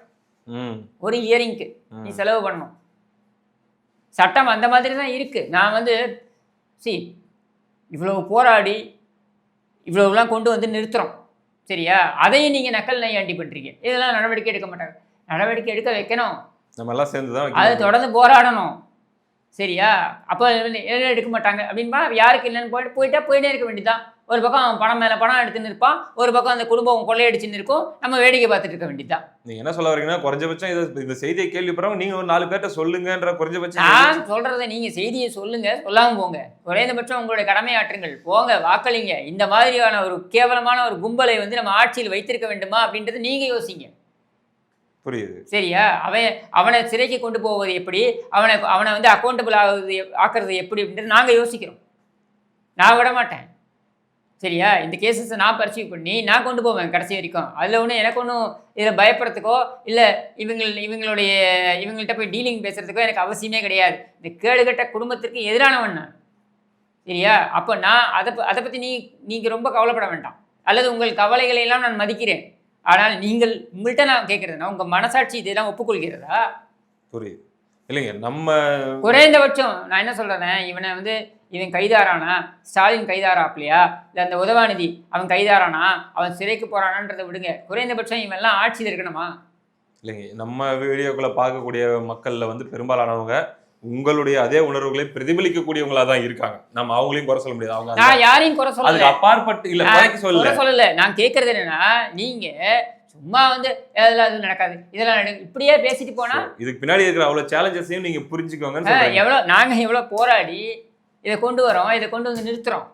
ஒரு ஹியரிங்க்கு நீ செலவு பண்ணணும். சட்டம் அந்த மாதிரி தான் இருக்கு. நான் வந்து இவ்வளவு போராடி இவ்வளவுலாம் கொண்டு வந்து நிறுத்துறோம், சரியா? அதையும் நீங்க நக்கல் நையாண்டி பண்றீங்க. இதெல்லாம் நடவடிக்கை எடுக்க மாட்டாங்க. நடவடிக்கை எடுக்க வைக்கணும், நம்ம எல்லாம் சேர்ந்து தான் அதை தொடர்ந்து போராடணும், சரியா? அப்போ எடுக்க மாட்டாங்க அப்படின்பா, யாருக்கு இல்லைன்னு போயிட்டே இருக்க வேண்டியதான். ஒரு பக்கம் பணம் மேலே பணம் எடுத்துன்னு இருப்பான், ஒரு பக்கம் அந்த குடும்பம் கொள்ளையடிச்சுன்னு இருக்கும், நம்ம வேடிக்கை பார்த்துட்டு இருக்க வேண்டியதான். நீங்க என்ன சொல்ல வரீங்கன்னா, குறைஞ்சபட்சம் இந்த செய்தியை கேள்விப்படுறோம், நீங்க ஒரு 4 பேர்ட்ட சொல்லுங்கன்ற குறைஞ்சபட்சம். நான் சொல்றதை நீங்க செய்தியை சொல்லுங்க, சொல்லாம போங்க. குறைந்தபட்சம் உங்களுடைய கடமையாற்றுங்கள், போங்க வாக்களிங்க. இந்த மாதிரியான ஒரு கேவலமான ஒரு கும்பலை வந்து நம்ம ஆட்சியில் வைத்திருக்க வேண்டுமா அப்படின்றது நீங்க யோசிங்க. புரியுது, சரியா? அவனை சிறைக்கு கொண்டு போவது எப்படி, அவனை வந்து அக்கௌண்டபிள் ஆக்குறது எப்படி அப்படின்றது நாங்கள் யோசிக்கிறோம். நான் விட மாட்டேன், சரியா? இந்த கேசஸை நான் பர்சீவ் பண்ணி நான் கொண்டு போவேன் கடைசி வரைக்கும். அதில் ஒன்றும் எனக்கு ஒன்றும் இதில் பயப்படுறதுக்கோ இல்லை இவங்கள்ட்ட போய் டீலிங் பேசுறதுக்கோ எனக்கு அவசியமே கிடையாது. இந்த கேடுகட்ட குடும்பத்திற்கு எதிரானவன் நான், சரியா? அப்போ நான் அதை பற்றி நீங்கள் ரொம்ப கவலைப்பட வேண்டாம், அல்லது உங்கள் கவலைகளை எல்லாம் நான் மதிக்கிறேன். ஆனால் உங்கள்கிட்ட நான் கேட்குறதுனா உங்கள் மனசாட்சி இதெல்லாம் ஒப்புக்கொள்கிறதா? புரியுது இல்லைங்க. நம்ம குறைந்தபட்சம் நான் என்ன சொல்கிறேன், இவன் கைதாரானா, ஸ்டாலின் கைதாராப்லையா, இல்லை அந்த உதவாநிதி அவன் கைதாரானா, அவன் சிறைக்கு போகிறானான்றதை விடுங்க. குறைந்தபட்சம் இவெல்லாம் ஆட்சியில் இருக்கணுமா? இல்லைங்க, நம்ம வீடியோக்களை பார்க்கக்கூடிய மக்களில் வந்து பெரும்பாலானவங்க உங்களுடைய அதே உணர்வுகளை பிரதிபலிக்கக்கூடியவங்களா தான் இருக்காங்க. நம்ம அவங்களையும் குறை சொல்ல முடியாது. அவங்க நான் யாரையும் குறை சொல்ல, அதுக்கு அப்பாற்பட்டு இல்லை சொல்லல. நான் கேட்கறது என்னன்னா, நீங்க சும்மா வந்து அதெல்லாம் நடக்காது, இதெல்லாம் நடக்கும் இப்படியே பேசிட்டு போனா இதுக்கு பின்னாடி இருக்கிற அவ்வளோ சேலஞ்சஸையும் நீங்க புரிஞ்சுக்கோங்க. நாங்கள் எவ்வளோ போராடி இதை கொண்டு வரோம், இதை கொண்டு வந்து நிறுத்துறோம்,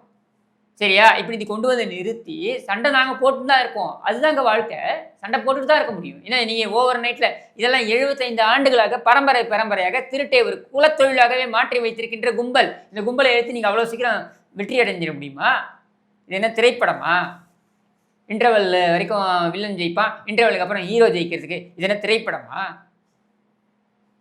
சரியா? இப்படி இது கொண்டு வந்து நிறுத்தி சண்டை நாங்கள் போட்டு தான் இருக்கோம். அதுதாங்க வாழ்க்கை, சண்டை போட்டுட்டு தான் இருக்க முடியும். ஏன்னா நீங்கள் ஓவர் நைட்டில் இதெல்லாம் 75 ஆண்டுகளாக பரம்பரையாக திருட்டை ஒரு குலத்தொழிலாகவே மாற்றி வைத்திருக்கின்ற கும்பல். இந்த கும்பலை எடுத்து நீங்கள் அவ்வளோ சீக்கிரம் வெற்றி அடைஞ்சிட முடியுமா? இது என்ன திரைப்படமா? இன்டர்வல் வரைக்கும் வில்லன் ஜெயிப்பான், இன்டர்வலுக்கு அப்புறம் ஹீரோ ஜெயிக்கிறதுக்கு இது என்ன திரைப்படமா?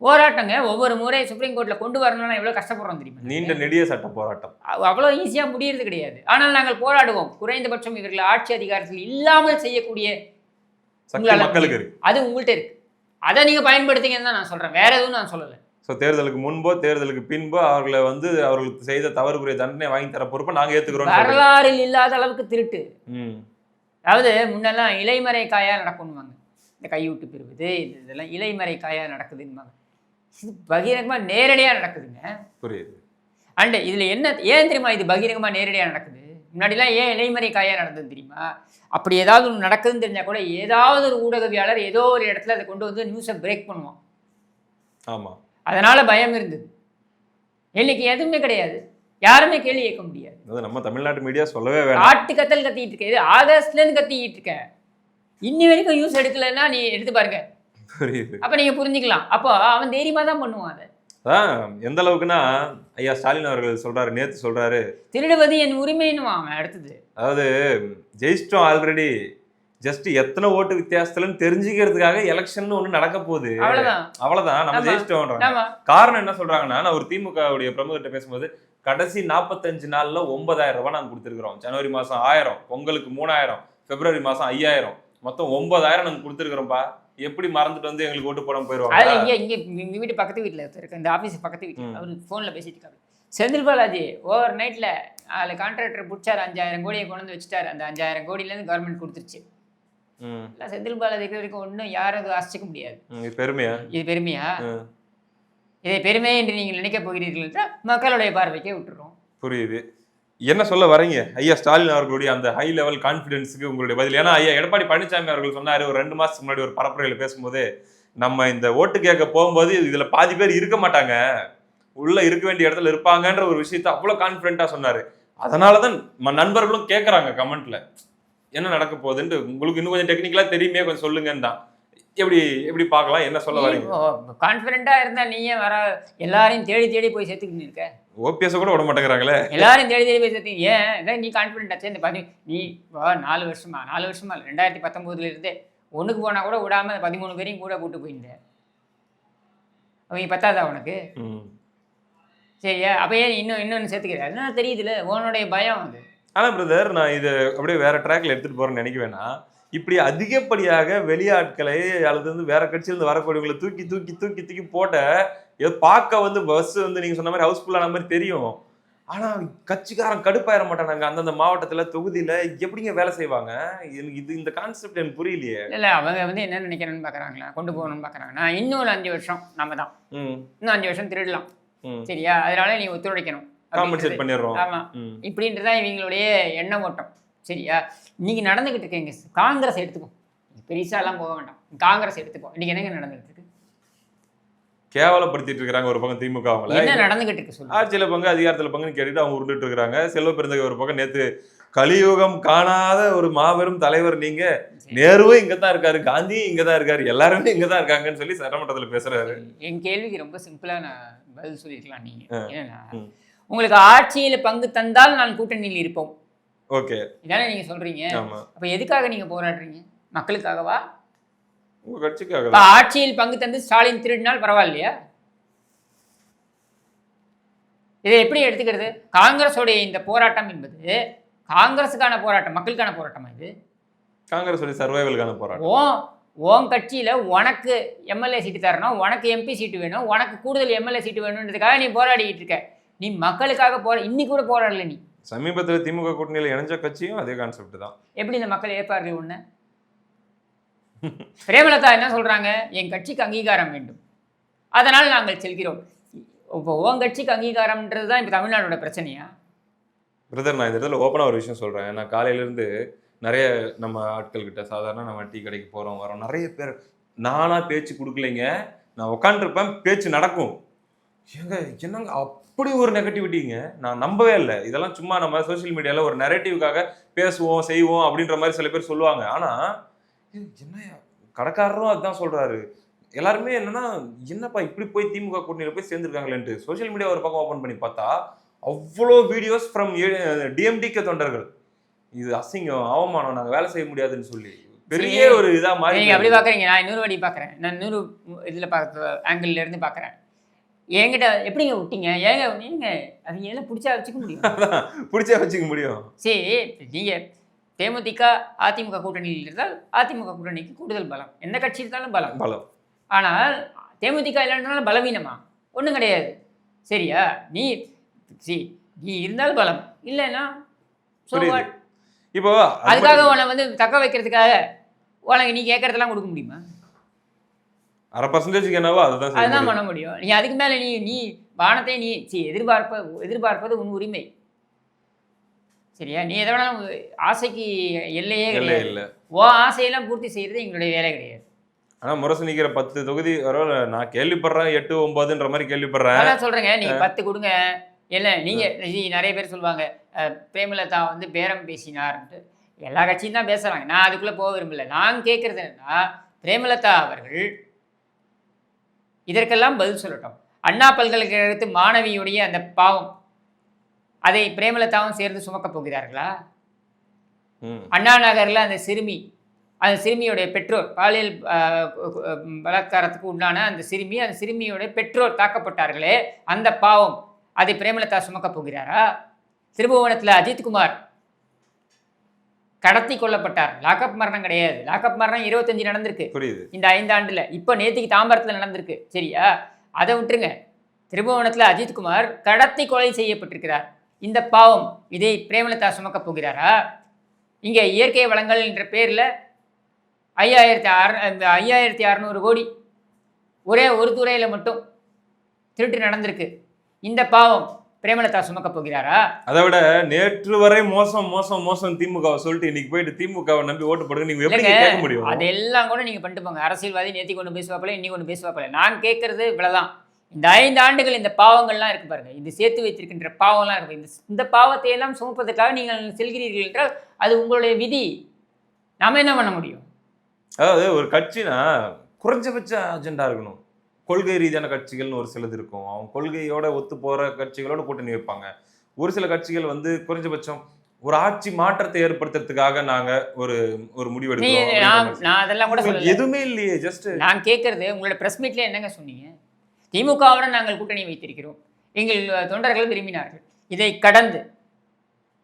போராட்டங்க ஒவ்வொரு முறை சுப்ரீம் கோர்ட்டில் கொண்டு வரணும்னா எவ்வளோ கஷ்டப்படுறோம் தெரியுமா? நீண்ட நெடிய சட்ட போராட்டம், அவ்வளோ ஈஸியாக முடியறது கிடையாது. ஆனால் நாங்கள் போராடுவோம். குறைந்தபட்சம் இவர்கள் ஆட்சி அதிகாரத்தில் இல்லாமல் செய்யக்கூடிய மக்களுக்கு அது உங்கள்கிட்ட இருக்கு. அதை நீங்க பயன்படுத்திங்கன்னு தான் நான் சொல்றேன், வேற எதுவும் நான் சொல்லலை. ஸோ தேர்தலுக்கு முன்போ தேர்தலுக்கு பின்போ அவர்களை வந்து அவர்களுக்கு செய்த தவறுக்குரிய தண்டனை வாங்கி தர பொறுப்பை நாங்க ஏத்துக்கிறோம். வரலாறில் இல்லாத அளவுக்கு திருட்டு. ம். அதாவது முன்னெல்லாம் இலைமறை காயா நடக்கும்வாங்க, இந்த கையூட்டு பெறுவது இதெல்லாம் இலைமறை காயா நடக்குதுன்னுவாங்க. இது பகிரங்கமா நேரடியா நடக்குதுங்க. புரியுது. அண்ட் இதுல என்ன ஏன் தெரியுமா இது பகிரங்கமா நேரடியா நடக்குது? முன்னாடிலாம் ஏன் இலைமறை காயா நடந்தது தெரியுமா? அப்படி ஏதாவது ஒன்று நடக்குதுன்னு தெரிஞ்சா கூட ஏதாவது ஒரு ஊடகவியாளர் ஏதோ ஒரு இடத்துல அதை கொண்டு வந்து நியூஸை பிரேக் பண்ணுவான். ஆமா. அதனால பயம் இருந்தது. இன்னைக்கு எதுவுமே கிடையாது, யாருமே கேள்வி கேட்க முடியாது. நம்ம தமிழ்நாட்டு மீடியா சொல்லவே வேண்டாம். ஆட்டு கத்தல் கத்திட்டு இருக்க, இது ஆகஸ்ட்லேருந்து கத்திக்கிட்டு இருக்க, இன்னி வரைக்கும் நியூஸ் எடுக்கலைன்னா நீ எடுத்து பாருங்க. புரியுது. அப்போ நீங்கள் புரிஞ்சுக்கலாம். அப்போ அவன் தைரியமாக தான் பண்ணுவான் அதை. அதான் எந்த அளவுக்குன்னா ஐயா ஸ்டாலின் அவர்கள் சொல்றாரு, நேத்து சொல்றாரு, திருடுவது என் உரிமைன்னு அவன். அடுத்தது அதாவது ஜெயிச்சிட்டோம் ஆல்ரெடி, ஜஸ்ட் எத்தனை ஓட்டு வித்தியாசத்துலன்னு தெரிஞ்சுக்கிறதுக்காக எலெக்ஷன் ஒண்ணு நடக்க போகுது, அவ்வளவுதான் நம்ம ஜெயிச்சிட்டோம்ன்றாங்க. காரணம் என்ன சொல்றாங்கன்னா, நான் ஒரு திமுகவுடைய பிரமுகர்கிட்ட பேசும்போது, கடைசி 45 நாள்ல 9,000 ரூபாய் நாங்க கொடுத்துருக்கிறோம். ஜனவரி மாசம் 1000, பொங்கலுக்கு 3000, பிப்ரவரி மாசம் 5000, மொத்தம் 9,000 நாங்க கொடுத்துருக்கிறோம்ப்பா. எப்படி மறந்துட்டு வந்து எங்களுக்கு ஓட்டு போடாம போயிருவாங்க? இங்க வீட்டு பக்கத்து வீட்டுல இருக்கு, இந்த ஆபீஸ் பக்கத்து வீட்டுல அவரு போன்ல பேசிட்டு இருக்காரு. செந்தில் பாலாஜி ஓவர் நைட்ல அதுல கான்ட்ராக்டர் பிடிச்சாரு, 5,000 கோடியை கொண்டு வந்து வச்சுட்டாரு. அந்த 5,000 கோடியில இருந்து கவர்மெண்ட் கொடுத்துருச்சு. செந்தில் பாலாஜி வரைக்கும் ஒன்றும் யாரும் அது அசைக்க முடியாது. பெருமையா இது பெருமையா? இதை பெருமை என்று நீங்கள் நினைக்க போகிறீர்கள் என்றால் மக்களுடைய பார்வைக்கே விட்டுறோம். புரியுது. என்ன சொல்ல வரீங்க ஐயா ஸ்டாலின் அவர்களுடைய அந்த ஹை லெவல் கான்ஃபிடன்ஸுக்கு உங்களுடைய பதில்? ஏன்னா ஐயா எடப்பாடி பழனிசாமி அவர்கள் சொன்னாரு ஒரு 2 மாசத்துக்கு முன்னாடி ஒரு பரப்புரையில பேசும்போது, நம்ம இந்த ஓட்டு கேட்க போகும்போது இதுல பாதி பேர் இருக்க மாட்டாங்க, உள்ள இருக்க வேண்டிய இடத்துல இருப்பாங்கன்ற ஒரு விஷயத்த அவ்வளவு கான்பிடென்ட்டா சொன்னாரு. அதனாலதான் நண்பர்களும் கேட்கறாங்க கமெண்ட்ல என்ன நடக்க போகுதுன்னு. உங்களுக்கு இன்னும் கொஞ்சம் டெக்னிக்கலா தெரியுமே, கொஞ்சம் சொல்லுங்கன்னு தான். எப்படி பார்க்கலாம், என்ன சொல்ல வரீங்க? கான்ஃபிடென்ட்டா இருந்தா நீயே வர எல்லாரையும் தேடி தேடி போய் சேர்த்துக்கிட்டு இருக்க. ஓபிஎஸ் கூட விட மாட்டேங்கிறாங்களே, எல்லாரையும் தேடி தேடி போய் சேர்த்து. ஏன் இதான் நீ கான்ஃபிடென்ட் இந்த நீ 4 வருஷமா 2019 இருந்தே ஒண்ணுக்கு போனா கூட விடாம 13 பேரையும் கூட கூட்டு போயிருந்தேன். அவங்க பத்தாதா உனக்கு? சரியா? அப்ப ஏன் இன்னொன்னு சேர்த்துக்கிற? அதனால தெரியுதுல உன்னுடைய பயம் அது. ஆனா பிரதர், நான் இது அப்படியே வேற ட்ராக்ல எடுத்துட்டு போறேன்னு நினைக்க வேணாம். இப்படி அதிகப்படியாக வெளியாட்களை அல்லது வந்து வேற கட்சியிலிருந்து வரக்கூடியவங்களை தூக்கி தூக்கி தூக்கி தூக்கி போட்ட ஏதோ பார்க்க வந்து பஸ் வந்து நீங்க சொன்ன மாதிரி ஹவுஸ்ஃபுல்லான மாதிரி தெரியும். ஆனா கட்சிக்காரன் கடுப்பாயிர மாட்டானாங்க. அந்தந்த மாவட்டத்துல தொகுதியில எப்படிங்க வேலை செய்வாங்க? எனக்கு இந்த கான்செப்ட் எனக்கு புரியலையே. இல்ல அவங்க வந்து என்ன நினைக்கிறேன்னு பாக்குறாங்களா, கொண்டு போகணும்னு பாக்குறாங்க. நான் இன்னும் 5 வருஷம் நம்ம தான், இன்னும் 5 வருஷம் திருடலாம், சரியா? அதனால நீ ஒத்துழைக்கணும், காம்பன்சேட் பண்ணிடுறோம். ஆமா, இப்படின்றதான் இவங்களுடைய எண்ண ஓட்டம், சரியா? இன்னைக்கு நடந்துகிட்டு இருக்கீங்க. காங்கிரஸ் எடுத்துப்போம், பெருசா எல்லாம் போக வேண்டாம், காங்கிரஸ் எடுத்துப்போம். இன்னைக்கு என்னங்க நடந்துகிட்டு இருக்கு? கேவலப்படுத்திட்டு இருக்காங்க ஒரு பக்கம் திமுக. என்ன நடந்துகிட்டு இருக்கு சொல்லு? ஆட்சியில பங்கு அதிகாரத்துல பங்குன்னு கேட்டுட்டு அவங்க உருண்டுட்டு இருக்காங்க. செல்வ பெருந்தகை ஒரு பக்கம் நேத்து கலியுகம் காணாத ஒரு மாபெரும் தலைவர் நீங்க, நேருவும் இங்கதான் இருக்காரு, காந்தியும் இங்கதான் இருக்காரு, எல்லாருமே இங்கதான் இருக்காங்கன்னு சொல்லி சட்டமன்றத்துல பேசுறாரு. என் கேள்விக்கு ரொம்ப சிம்பிளா நான் பதில் சொல்லிருக்கலாம். நீங்க ஏன்னா உங்களுக்கு ஆட்சியில பங்கு தந்தால் நான் கூட்டணியில் இருப்போம், ஓகே, இதானே நீங்க சொல்றீங்க. அப்ப எதுக்காக நீங்க போராடுறீங்க? மக்களுக்காகவா, உங்க கட்சிக்காக? ஆட்சியில் பங்கு தந்து ஸ்டாலின் திருடினால் பரவாயில்லையா? இதை எப்படி எடுத்துக்கிறது? காங்கிரஸோடைய இந்த போராட்டம் என்பது காங்கிரஸுக்கான போராட்டம், மக்களுக்கான போராட்டமா? இது காங்கிரஸோட சர்வைவலுக்கான போராட்டம். உன் கட்சியில உனக்கு எம்எல்ஏ சீட்டு தரணும், உனக்கு எம்பி சீட்டு வேணும், உனக்கு கூடுதல் எம்எல்ஏ சீட்டு வேணும்ன்றதுக்காக நீ போராடிட்டு இருக்க. நீ மக்களுக்காக இன்னைக்கு கூட போராடல. நீ சமீபத்தில் திமுக கூட்டணியில் இணைஞ்ச கட்சியும் அதே கான்செப்ட் தான். எப்படி இந்த மக்கள் ஏற்பார்கள்? ஒண்ணு பிரேமலதா என்ன சொல்றாங்க? என் கட்சிக்கு அங்கீகாரம் வேண்டும், அதனால் நாங்கள் செல்கிறோம். இப்போ உன் கட்சிக்கு அங்கீகாரம்ன்றது தான் இப்போ தமிழ்நாடோட பிரச்சனையா? பிரதர், நான் இந்த இடத்துல ஓப்பனாக ஒரு விஷயம் சொல்கிறேன். நான் காலையிலேருந்து நிறைய நம்ம ஆட்கள்கிட்ட, சாதாரண நம்ம டீ கடைக்கு போகிறோம் வரோம், நிறைய பேர் நானாக பேச்சு கொடுக்கலைங்க, நான் உட்காந்துருப்பேன், பேச்சு நடக்கும். என்னங்க அப்படி ஒரு நெகட்டிவிட்டிங்க, நான் நம்பவே இல்லை. இதெல்லாம் சும்மா நம்ம சோசியல் மீடியாவில் ஒரு நெரேட்டிவ்காக பேசுவோம் செய்வோம் அப்படின்ற மாதிரி சில பேர் சொல்லுவாங்க. ஆனால் என்ன கடைக்காரரும் அதுதான் சொல்கிறாரு. எல்லாருமே என்னன்னா, என்னப்பா இப்படி போய் திமுக கூட்டணியில் போய் சேர்ந்துருக்காங்களேன்ட்டு சோசியல் மீடியா ஒரு பக்கம் ஓப்பன் பண்ணி பார்த்தா அவ்வளோ வீடியோஸ் ஃப்ரம் டிஎம்டிகே தொண்டர்கள், இது அசிங்கம், அவமானம், நாங்கள் வேலை செய்ய முடியாதுன்னு சொல்லி பெரிய ஒரு இதாக மாதிரி. நீங்கள் அப்படி பார்க்குறீங்க, நான் இன்னொரு வாடி பார்க்குறேன், நான் இன்னொரு இதில் பார்க்க ஆங்கிள் இருந்து பார்க்குறேன். என்கிட்ட எப்படிங்க விட்டீங்க? ஏங்க நீங்கள் அது எல்லாம் பிடிச்சா வச்சுக்க முடியும், பிடிச்சா வச்சுக்க முடியும். சரி, நீங்கள் தேமுதிக அதிமுக கூட்டணியில் இருந்தால் அதிமுக கூட்டணிக்கு கூடுதல் பலம், எந்த கட்சி இருந்தாலும் பலம். ஆனால் தேமுதிக இல்லைன்றனால பலவீனமா? ஒன்றும் கிடையாது. சரியா? நீ நீ இருந்தால் பலம், இல்லைன்னா so புரியுது. what? இப்போ அதுக்காக உன்னை வந்து தக்க வைக்கிறதுக்காக உனக்கு நீ கேட்கறதெல்லாம் கொடுக்க முடியுமா? 1/2% என்னவோ அதுதான் செய்ய அதுதான் முடியும். பண்ண முடியும். நீ அதுக்கு மேலே நீ வானத்தை நீ எதிர்பார்ப்பது உன் உரிமை. சரியா? நீ எதை வேணாலும் ஆசைக்கு எல்லையே இல்ல கிடையாது. இல்ல. ஆசையெல்லாம் பூர்த்தி செய்யறது எங்களுடைய வேலை கிடையாது. ஆனா முரசு நிக்கிற 10 தொகுதி வரல நான் கேள்விப்படுறேன் 8, 9ன்ற மாதிரி கேள்விப்படுறேன். அதான் சொல்றேங்க, நீங்க 10 கொடுங்க. இல்ல நீங்க நிறைய பேர் சொல்லுவாங்க பிரேமலதா வந்து பேரம் பேசினார்ன்ட்டு. எல்லா கட்சியும் தான் பேசுறாங்க. நான் அதுக்குள்ள போக விரும்பல. நான் கேட்கறது என்னன்னா, பிரேமலதா அவர்கள் இதற்கெல்லாம் பதில் சொல்லட்டும். அண்ணா பல்கலைக்கழகத்து மாணவியுடைய அந்த பாவம், அதை பிரேமலதாவும் சேர்ந்து சுமக்க போகிறார்களா? அண்ணா நகர்ல அந்த சிறுமியுடைய பெற்றோர் பாலியல் பலாத்காரத்துக்கு உண்டான அந்த சிறுமியுடைய பெற்றோர் தாக்கப்பட்டார்களே, அந்த பாவம் அதை பிரேமலதா சுமக்க போகிறாரா? திருபுவனத்தில் அஜித்குமார் கடத்தி கொல்லப்பட்டார். லாக்அப் மரணம் கிடையாது. லாக்அப் மரணம் 25 நடந்திருக்கு இந்த 5 ஆண்டுல. இப்போ நேற்றுக்கு தாம்பரத்தில் நடந்திருக்கு. சரியா? அதை விட்டுருங்க. திருபுவனத்தில் அஜித்குமார் கடத்தி கொலை செய்யப்பட்டிருக்கிறார். இந்த பாவம் இதை பிரேமலதா சுமக்க போகிறாரா? இங்கே இயற்கை வளங்கள் என்ற பேரில் 5600 கோடி ஒரே ஒரு துறையில் மட்டும் திருட்டு நடந்திருக்கு. இந்த பாவம் பிரேமலதா சுமக்க போகிறாரா? அதை விட நேற்று வரை மோசம் திமுகவை சொல்லிட்டு இன்னைக்கு போயிட்டு திமுகவை நம்பி ஓட்டு போடுங்க நீங்க எப்படி கேட்க முடியும்? அதெல்லாம் கூட நீங்க பண்ணிட்டு போங்க. அரசியல்வாதி நேத்தி கொண்டு பேசுவாப்பில்ல, இன்னைக்கு கொண்டு பேசுவாப்பில்ல. நான் கேட்கறது இவ்வளவுதான். இந்த 5 ஆண்டுகள் இந்த பாவங்கள்லாம் இருக்கு பாருங்க, இது சேர்த்து வைத்திருக்கின்ற பாவம்லாம் இருக்கு. இந்த பாவத்தை எல்லாம் சுமப்பதற்காக நீங்கள் செல்கிறீர்கள் என்றால் அது உங்களுடைய விதி. நாம என்ன பண்ண முடியும்? அதாவது ஒரு கட்சினா குறைஞ்சபட்ச அஜெண்டா இருக்கணும். கொள்கை ரீதியான கட்சிகள்னு ஒரு சிலது இருக்கும். அவங்க கொள்கையோட ஒத்து போற கட்சிகளோட கூட்டணி வைப்பாங்க. ஒரு சில கட்சிகள் வந்து குறைஞ்சபட்சம் ஒரு ஆட்சி மாற்றத்தை ஏற்படுத்துறதுக்காக நாங்க ஒரு முடிவு எடுக்கிறோம். நான் அதெல்லாம் கூட சொல்லல. எதுவுமே இல்லையே. ஜஸ்ட் நான் கேட்கறது உங்களோட பிரஸ் மீட்ல என்னங்க சொன்னீங்க? திமுகவுடன் நாங்கள் கூட்டணி வைத்திருக்கிறோம், எங்கள் தொண்டர்கள் விரும்பினார்கள். இதை கடந்து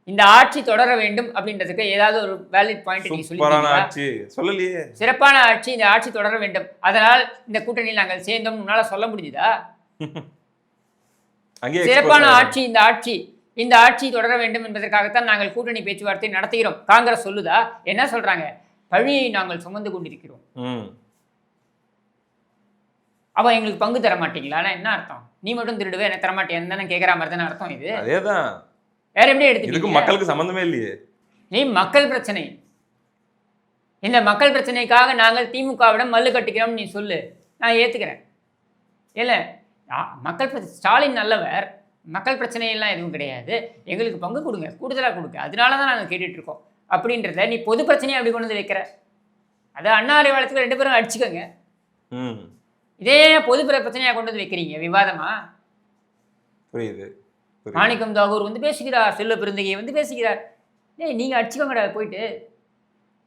இந்த ஆட்சி தொடர வேண்டும் அப்படின்றதுக்கு ஏதாவது ஒரு வேலிட் பாயிண்ட் நீங்க சொல்லலையே. சிறப்பான ஆட்சி, இந்த ஆட்சி தொடர வேண்டும், அதனால் இந்த கூட்டணியில் நாங்கள் சேர்ந்தோம் உன்னால சொல்ல முடியுதா? சிறப்பான ஆட்சி, இந்த ஆட்சி தொடர வேண்டும் என்பதற்காகத்தான் நாங்கள் கூட்டணி பேச்சுவார்த்தை நடத்துகிறோம். காங்கிரஸ் சொல்லுதா? என்ன சொல்றாங்க? பழியை நாங்கள் சுமந்து கொண்டிருக்கிறோம். அப்ப எங்களுக்கு பங்கு தர மாட்டீங்களா? என்ன அர்த்தம்? நீ மட்டும் திருடுவே எனக்கு தரமாட்டேன் தானே கேட்கிற மாதிரி தானே அர்த்தம். இது அதேதான். வேற எப்படி எடுத்துக்கிட்டு? மக்களுக்கு சம்பந்தமே இல்லையே. நீ மக்கள் பிரச்சனை, இந்த மக்கள் பிரச்சனைக்காக நாங்கள் திமுகவிடம் மல்லு கட்டிக்கிறோம் நீ சொல்லு, நான் ஏத்துக்கிறேன். இல்லை மக்கள் ஸ்டாலின் நல்லவர், மக்கள் பிரச்சனையெல்லாம் எதுவும் கிடையாது, எங்களுக்கு பங்கு கொடுங்க, கூடுதலாக கொடுங்க, அதனால தான் நாங்கள் கேட்டுட்டு இருக்கோம் அப்படின்றத நீ பொது பிரச்சனையை அப்படி கொண்டு வந்து வைக்கிற. அது அண்ணா அறிவாலயத்துக்கு 2 பேரும் அடிச்சுக்கோங்க. இதே பொது பிரச்சனையாக கொண்டு வந்து வைக்கிறீங்க விவாதமா? புரியுது. மாணிக்கம் தாகூர் வந்து பேசுகிறார், செல்வ பெருந்தகை வந்து பேசுகிறார். நீங்கள் அடிச்சுக்கோங்கடா போயிட்டு.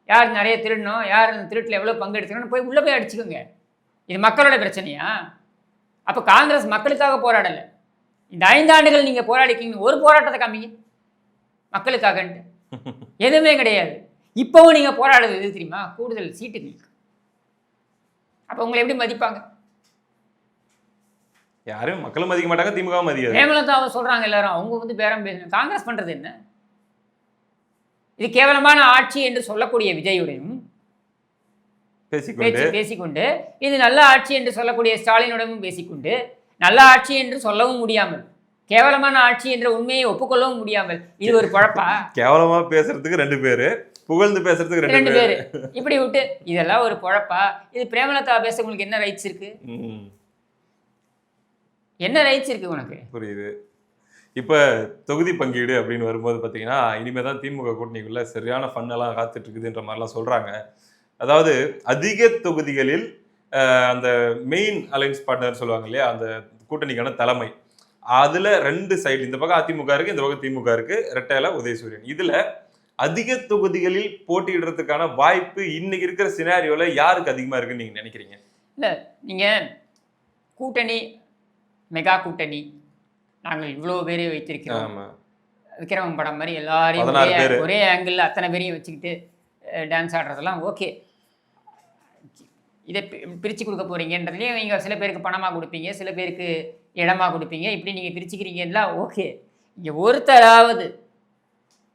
யார் நிறைய திருடணும், யார் அந்த திருட்டில் எவ்வளோ பங்கு எடுத்துக்கணும் போய் உள்ளே போய் அடிச்சுக்கோங்க. இது மக்களோட பிரச்சனையா? அப்போ காங்கிரஸ் மக்களுக்காக போராடலை. இந்த 5 ஆண்டுகள் நீங்கள் போராடிக்கிங்க, ஒரு போராட்டத்தை காமிங்க மக்களுக்காகன்ட்டு. எதுவுமே கிடையாது. இப்போவும் நீங்கள் போராடுறது எது தெரியுமா? கூடுதல் சீட்டுகளுக்கு. அப்போ உங்களை எப்படி மதிப்பாங்க? யாரும் மக்களும் மதிக்க மாட்டாங்க, திமுக மதிக்காது. பிரேமலதாவை சொல்றாங்க எல்லாரும், அவங்க வந்து பேரம் பேசணும். காங்கிரஸ் பண்றது என்ன? இது கேவலமான ஆட்சி என்று சொல்லக்கூடிய விஜயுடையும் பேசிக்கொண்டு, இது நல்ல ஆட்சி என்று சொல்லக்கூடிய ஸ்டாலினுடையும் பேசிக்கொண்டு, நல்ல ஆட்சி என்று சொல்லவும் முடியாமல், கேவலமான ஆட்சி என்ற உண்மையை ஒப்புக்கொள்ளவும் முடியாமல், இது ஒரு குழப்பா? கேவலமா பேசுறதுக்கு 2 பேரு, புகழ்ந்து பேசுறதுக்கு 2 பேரு, இப்படி விட்டு இதெல்லாம் ஒரு குழப்பா? இது பிரேமலதா பேச உங்களுக்கு என்ன ரைட்ஸ் இருக்கு? என்ன ரைட்ஸ் இருக்கு உனக்கு? புரியுது. இப்போ தொகுதி பங்கீடு அப்படின்னு வரும்போது பார்த்தீங்கன்னா, இனிமேல் தான் திமுக கூட்டணிக்குள்ள சரியான ஃபன்னெல்லாம் காத்துட்டு இருக்குதுன்ற மாதிரிலாம் சொல்றாங்க. அதாவது அதிக தொகுதிகளில் அந்த மெயின் அலைன்ஸ் பார்ட்னர் சொல்லுவாங்க இல்லையா, அந்த கூட்டணிக்கான தலைமை, அதுல 2 சைடு, இந்த பக்கம் அதிமுக இருக்கு, இந்த பக்கம் திமுக இருக்கு, ரெட்டையில உதயசூரியன். இதுல அதிக தொகுதிகளில் போட்டியிடுறதுக்கான வாய்ப்பு இன்னைக்கு இருக்கிற சினாரியோல யாருக்கு அதிகமா இருக்குன்னு நீங்க நினைக்கிறீங்க? இல்ல நீங்க கூட்டணி, மெகா கூட்டணி, நாங்கள் இவ்வளோ பேரை வைத்திருக்கிறோம், விக்ரமன் படம் மாதிரி எல்லாரையும் ஒரே ஆங்கிள் அத்தனை பேரையும் வச்சுக்கிட்டு டான்ஸ் ஆடுறதெல்லாம் ஓகே. இதை பிரித்து கொடுக்க போகிறீங்கன்றதுலேயும் நீங்கள் சில பேருக்கு பணமாக கொடுப்பீங்க, சில பேருக்கு இடமா கொடுப்பீங்க, இப்படி நீங்கள் பிரிச்சுக்கிறீங்கன்னா ஓகே. இங்கே ஒருத்தராவது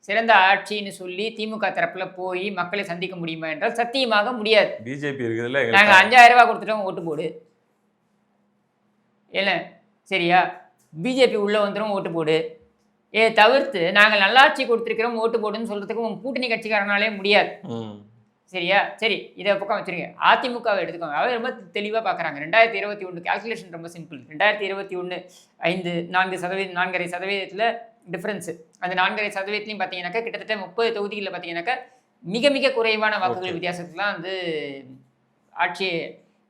சிறந்த ஆட்சின்னு சொல்லி திமுக தரப்புல போய் மக்களை சந்திக்க முடியுமா என்றால் சத்தியமாக முடியாது. பிஜேபி இருக்குதுல்ல, நாங்கள் 5000 ரூபாய் கொடுத்துட்டோம் ஓட்டு போடு இல்லை சரியா, பிஜேபி உள்ளே வந்துடும் ஓட்டு போடு, தவிர்த்து நாங்கள் நல்லாட்சி கொடுத்துருக்கிறோம் ஓட்டு போடுன்னு சொல்கிறதுக்கு உங்கள் கூட்டணி கட்சிக்காரனாலே முடியாது. சரியா, சரி இதை பக்கம் வச்சுருங்க. அதிமுகவை எடுத்துக்கோங்க. அதாவது ரொம்ப தெளிவாக பார்க்குறாங்க. 2021 கால்குலேஷன் ரொம்ப சிம்பிள். 2021 4.5% டிஃப்ரென்ஸு. அந்த 4.5%லையும் பார்த்தீங்கன்னாக்கா கிட்டத்தட்ட 30 தொகுதிகளில் பார்த்தீங்கன்னாக்கா மிக மிக குறைவான வாக்குகள் வித்தியாசத்துலாம் வந்து ஆட்சியை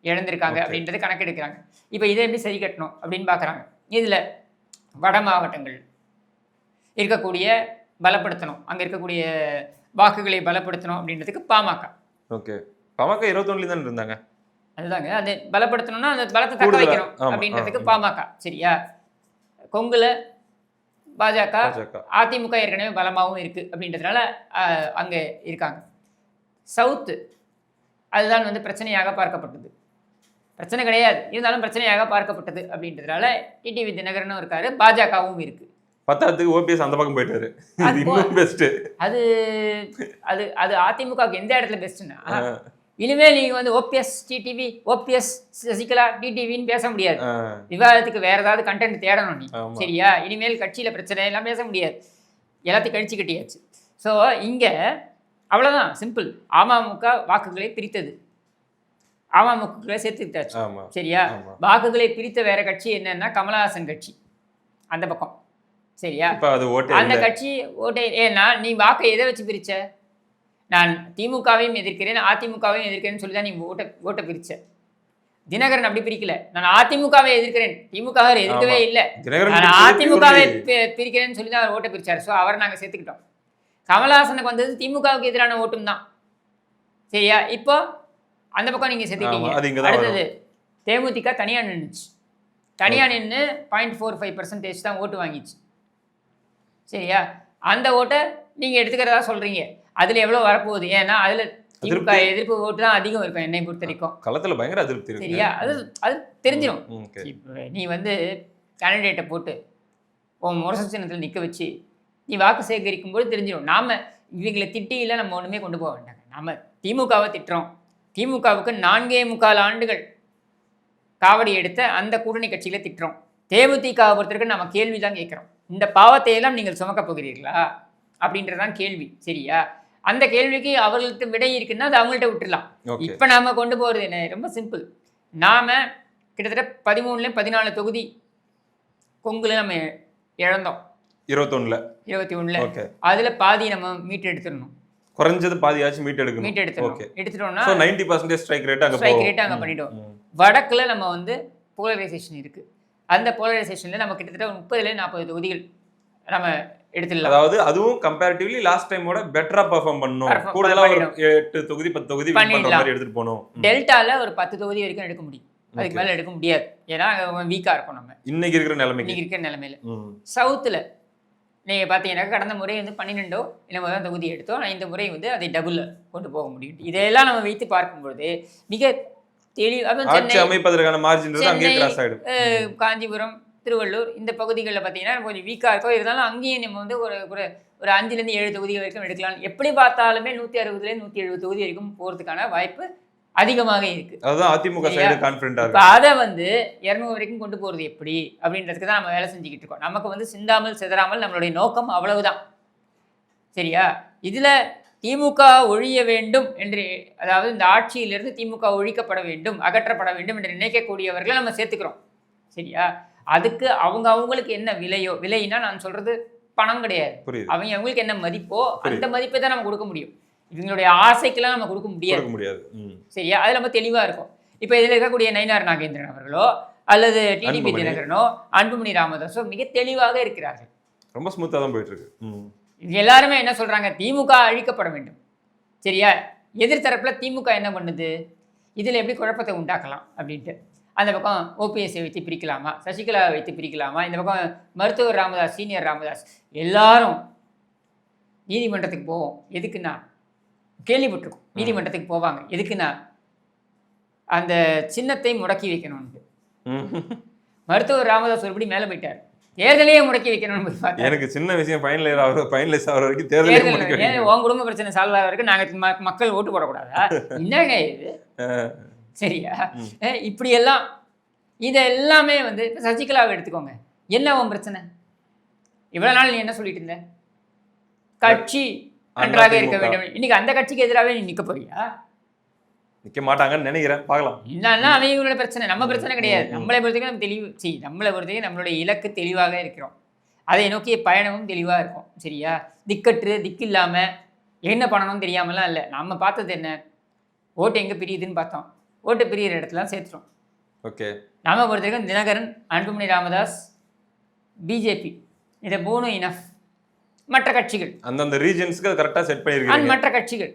இழந்திருக்காங்க அப்படின்றது கணக்கெடுக்கிறாங்க. இப்போ இதை எப்படி சரி கட்டணும் அப்படின்னு பார்க்குறாங்க. இதில் வட மாவட்டங்கள் இருக்கக்கூடிய பலப்படுத்தணும், அங்கே இருக்கக்கூடிய வாக்குகளை பலப்படுத்தணும் அப்படின்றதுக்கு பாமக. ஓகே, பாமக 21 தானே இருந்தாங்க. அதுதாங்க, அது பலப்படுத்தணும்னா அந்த பலத்தை தக்க வைக்கணும் அப்படின்றதுக்கு பாமக. சரியா, கொங்குல பாஜக, அதிமுக ஏற்கனவே பலமாகவும் இருக்குது அப்படின்றதுனால அங்கே இருக்காங்க. சவுத்து அதுதான் வந்து பிரச்சனையாக பார்க்கப்பட்டது. பிரச்சனை கிடையாது, இருந்தாலும் பிரச்சனையாக பார்க்கப்பட்டது அப்படின்றதுனால டிடிவி தினகரனும் இருக்காரு, பாஜகவும் இருக்குது. பத்தாத்துக்கு ஓபிஎஸ் அந்த பக்கம் போயிட்டாரு. அது அது அது அதிமுகவுக்கு எந்த இடத்துல பெஸ்ட்னா, இனிமேல் நீங்க வந்து ஓபிஎஸ் டிடிவி, ஓபிஎஸ் சசிகலா டிடிவின்னு பேச முடியாது. விவாதத்துக்கு வேற ஏதாவது கண்டென்ட் தேடணும் நீ. சரியா, இனிமேல் கட்சியில பிரச்சனை எல்லாம் பேச முடியாது, எல்லாத்தையும் கழிச்சு கட்டியாச்சு. ஸோ இங்க அவ்வளவுதான், சிம்பிள். அமமுக வாக்குகளை பிரித்தது, அமமுக சேர்த்துக்கிட்டாச்சு. சரியா, வாக்குகளை பிரித்த வேற கட்சி என்னன்னா கமலஹாசன் கட்சி அந்த பக்கம். சரியா, அந்த கட்சி ஓட்டை. ஏன்னா நீ வாக்கை எதை வச்சு பிரிச்ச? நான் திமுகவையும் எதிர்க்கிறேன் அதிமுகவையும் எதிர்க்கிறேன்னு சொல்லி தான் நீ ஓட்டை பிரிச்ச. தினகரன் அப்படி பிரிக்கல, நான் அதிமுகவை எதிர்க்கிறேன் திமுகவை எதிர்க்கவே இல்லை, நான் அதிமுகவை பிரிக்கிறேன்னு சொல்லி தான் அவர் ஓட்டை பிரிச்சார். ஸோ அவரை நாங்கள் சேர்த்துக்கிட்டோம். கமலஹாசனுக்கு வந்தது திமுகவுக்கு எதிரான ஓட்டும் தான். சரியா, இப்போ அந்த பக்கம் நீங்கள் சேர்த்துக்கிட்டீங்க. அடுத்தது தேமுதிக தனியாக நின்றுச்சு. தனியாக நின்று 0.45% தான் ஓட்டு வாங்கிச்சு. சரியா, அந்த ஓட்டை நீங்கள் எடுத்துக்கிறதா சொல்கிறீங்க. அதில் எவ்வளோ வரப்போகுது? ஏன்னா அதில் திமுக எதிர்ப்பு ஓட்டு தான் அதிகம் இருக்கும் என்னை பொறுத்த வரைக்கும். களத்தில் பயங்கர அதிருப்தி இருக்கு. சரியா, அது தெரிஞ்சிடும். இப்போ நீ வந்து கேண்டிடேட்டை போட்டு உன் முரசு சின்னத்தில் நிற்க வச்சு நீ வாக்கு சேகரிக்கும் போது தெரிஞ்சிடும். நாம் இவங்களை திட்டியில் நம்ம ஒன்றுமே கொண்டு போக வேண்டாங்க. நம்ம திமுகவை திட்டுறோம். திமுகவுக்கு 4.25 ஆண்டுகள் காவடி எடுத்த அந்த கூட்டணி கட்சிகளை திட்டுறோம். தேமுதிகவை பொறுத்தவரைக்கும் நம்ம கேள்வி தான் கேட்குறோம். இந்த பாவத்தை எல்லாம் நீங்கள் சுமக்க போகிறீர்களா அப்படின்றதான் கேள்வி. சரியா, அந்த கேள்விக்கு அவர்களுக்கு விடை இருக்குன்னா அது அவங்கள்ட்ட விட்டுடலாம். இப்போ நாம கொண்டு போகிறது என்ன? ரொம்ப சிம்பிள். நாம கிட்டத்தட்ட 13-14 தொகுதி கொங்குல நம்ம இழந்தோம். 21 அதுல பாதி நம்ம மீட்டு எடுத்துடணும். குறைஞ்சது பாதியாச்சும் மீட் எடுக்கணும். எடுத்துட்டோம்னா 90% ஸ்ட்ரைக் ரேட் அங்க பண்ணிட்டோம். வடக்குல நம்ம வந்து போலரைசேஷன் இருக்கு. அந்த போலரைசேஷன்ல நம்ம கிட்டத்தட்ட 30-40 தொகுதிகள் நம்ம எடுத்துடலாம். அதாவது அதுவும் கம்பேரிட்டிவ்லி லாஸ்ட் டைமோட பெட்டரா பெர்ஃபார்ம் பண்ணனும். கூடுதலா ஒரு 8 தொகுதி 10 தொகுதி வின் பண்ற மாதிரி எடுத்துட்டு போணும். டெல்டால ஒரு 10 தொகுதி வரைக்கும் எடுக்க முடியும், அதுக்கு மேல எடுக்க முடியாது. ஏன்னா வீக்கா இருக்கும் நம்ம இன்னைக்கு இருக்கிற நிலைமையில. சவுத்துல நீங்க பாத்தீங்கன்னா கடந்த முறை வந்து 12 இல்ல தொகுதி எடுத்தோம். இந்த முறை வந்து அதை டபுள் கொண்டு போக முடியும். இதெல்லாம் நம்ம வைத்து பார்க்கும்போது மிக அமைப்பதற்கான மார்ஜின் காஞ்சிபுரம், திருவள்ளூர் இந்த பகுதிகளில் பார்த்தீங்கன்னா கொஞ்சம் வீக்காக இருக்கும். இருந்தாலும் அங்கேயும் நம்ம வந்து ஒரு 5-7 தொகுதி வரைக்கும் எடுக்கலாம். எப்படி பார்த்தாலுமே 160-170 தொகுதி வரைக்கும் போகிறதுக்கான வாய்ப்பு அதிகமாக இருக்கு. அதுதான் அதிமுக சைடு கான்ஃபிடென்ட்டா இருக்கு. அதை வந்து 200 வரைக்கும் கொண்டு போகிறது எப்படி அப்படின்றதுக்கு தான் நம்ம வேலை செஞ்சுக்கிட்டு இருக்கோம். நமக்கு வந்து சிந்தாமல் சிதறாமல் நம்மளுடைய நோக்கம் அவ்வளவுதான். சரியா, இதில் திமுக ஒழிய வேண்டும் என்று, அதாவது இந்த ஆட்சியிலிருந்து திமுக ஒழிக்கப்பட வேண்டும், அகற்றப்பட வேண்டும் என்று நினைக்கக்கூடியவர்களை நம்ம சேர்த்துக்கிறோம். சரியா, அதுக்கு அவங்களுக்கு என்ன விலைனா நான் சொல்றது பணம் கிடையாது. அவங்களுக்கு என்ன மதிப்போ அந்த மதிப்பை தான் நம்ம கொடுக்க முடியும். இவங்களுடைய ஆசைக்கெல்லாம் நம்ம கொடுக்க முடியாது. சரியா, அது நம்ம தெளிவா இருக்கும். இப்போ இதில் இருக்கக்கூடிய நயினார் நாகேந்திரன் அவர்களோ அல்லது டிடிவி தினகரனோ அன்புமணி ராமதாஸோ மிக தெளிவாக இருக்கிறார்கள். ரொம்ப ஸ்மூத்தா தான் போயிட்டு இருக்கு. எல்லாருமே என்ன சொல்றாங்க? திமுக அழிக்கப்பட வேண்டும். சரியா, எதிர்த்தரப்புல திமுக என்ன பண்ணுது? இதுல எப்படி குழப்பத்தை உண்டாக்கலாம் அப்படின்ட்டு அந்த பக்கம் ஓபிஎஸ்ஐ வைத்து பிரிக்கலாமா, சசிகலா வைத்து பிரிக்கலாமா, இந்த பக்கம் மருத்துவர் ராமதாஸ், சீனியர் ராமதாஸ் எல்லாரும் நீதிமன்றத்துக்கு போவோம். எதுக்குன்னா கேள்விப்பட்டிருக்கோம், நீதிமன்றத்துக்கு போவாங்க. எதுக்குன்னா அந்த சின்னத்தை முடக்கி வைக்கணும்னு. ம். மருத்துவர் ராமதாஸ் ஒருபடி மேலே போயிட்டார். தேர்தலையே முடக்கி வைக்கணும்னு போய் பார்த்தா. எனக்கு சின்ன விஷயம் ஃபைனலைஸ் ஆகிற வரைக்கும் தேர்தலே முடக்கி ஏன் வைக்கணும். உன் குடும்ப பிரச்சனை சால்வ் ஆகிற வரைக்கும் நாங்கள் மக்கள் ஓட்டு போடக்கூடாதா? என்னங்க இது? சரியா? இப்படியெல்லாம் இதை எல்லாமே வந்து இப்போ சசிகலாவை எடுத்துக்கோங்க. என்ன உன் பிரச்சனை? இவ்வளோ நாள் நீ என்ன சொல்லிட்டு இருந்த? கட்சி நன்றாக இருக்க வேண்டும். இன்னைக்கு அந்த கட்சிக்கு எதிராகவே நீ நிற்க போறியா? நிக்க மாட்டாங்கன்னு நினைக்கிறேன், பார்க்கலாம். என்னன்னா அவங்களோட பிரச்சனை, நம்ம பிரச்சனை கிடையாது. நம்மளை பொறுத்தவரைக்கும் நம்ம நம்மளை பொறுத்தவரைக்கும் நம்மளுடைய இலக்கு தெளிவாக இருக்கிறோம். அதை நோக்கிய பயணமும் தெளிவாக இருக்கும். சரியா? திக்கற்று திக்கு இல்லாமல் என்ன பண்ணணும்னு தெரியாமலாம் இல்லை. நம்ம பார்த்தது என்ன? ஓட்டு எங்கே பிரியுதுன்னு பார்த்தோம். ஓட்டு பிரியிற இடத்துலாம் சேர்த்துட்டோம். ஓகே. நம்ம பொறுத்தவரைக்கும் தினகரன், அன்புமணி ராமதாஸ், பிஜேபி, இதை 3 இனஃப். மற்ற கட்சிகள் அந்தந்த ரீஜன்ஸ்க்கு கரெக்டாக செட் பண்ணியிருக்காங்க. மற்ற கட்சிகள்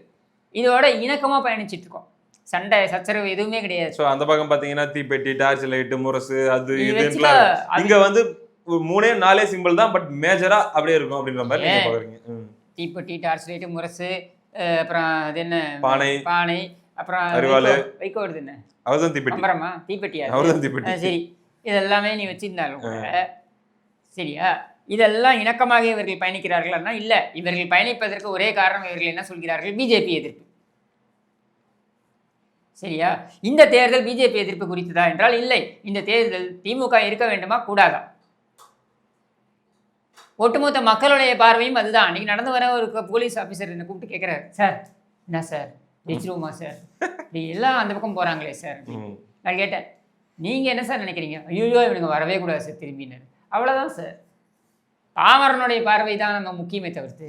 இதோட இணக்கமாக பயணிச்சுட்டு இருக்கோம். சண்டை சச்சரவு எதுவுமே கிடையாது. ஸோ அந்த பக்கம் பார்த்தீங்கன்னா தீப்பெட்டி, டார்ச் லைட்டு, முரசு, அது இதுலாம் இங்கே வந்து 3-4 சிம்பிள் தான், பட் மேஜரா அப்படியே இருக்கும் அப்படின்ற மாதிரி நீங்க பாக்குறீங்க. தீப்பெட்டி, டார்ச் லைட்டு, முரசு, அப்புறம் அது என்ன பானை, அப்புறம் வைக்கோ வருது என்ன, அவர்தான் தீப்பெட்டி, அப்புறமா தீப்பெட்டியா, அவர்தான் தீப்பெட்டி. சரி, இதெல்லாமே நீ வச்சிருந்தாலும் சரியா, இதெல்லாம் இணக்கமாக இவர்கள் பயணிக்கிறார்கள்னா இல்லை. இவர்கள் பயணிப்பதற்கு ஒரே காரணம், இவர்கள் என்ன சொல்கிறார்கள்? பிஜேபி எதிர்ப்பு. சரியா? இந்த தேர்தல் பிஜேபி எதிர்ப்பு குறித்ததா என்றால் இல்லை. இந்த தேர்தல் திமுக இருக்க வேண்டுமா கூடாதா? ஒட்டுமொத்த மக்களுடைய பார்வையும் அதுதான். அன்னைக்கு நடந்து வர ஒரு போலீஸ் ஆஃபீஸர் என்னை கூப்பிட்டு கேட்குறாரு, சார் என்ன சார் ஜெயிச்சிருவோமா சார், எல்லாம் அந்த பக்கம் போகிறாங்களே சார். நான் கேட்டேன், நீங்கள் என்ன சார் நினைக்கிறீங்க? ஐயோ இவனுங்க வரவே கூடாது சார் திரும்பினார். அவ்வளோதான் சார். பாமரனுடைய பார்வை தான் நம்ம முக்கியமே தவிர்த்து,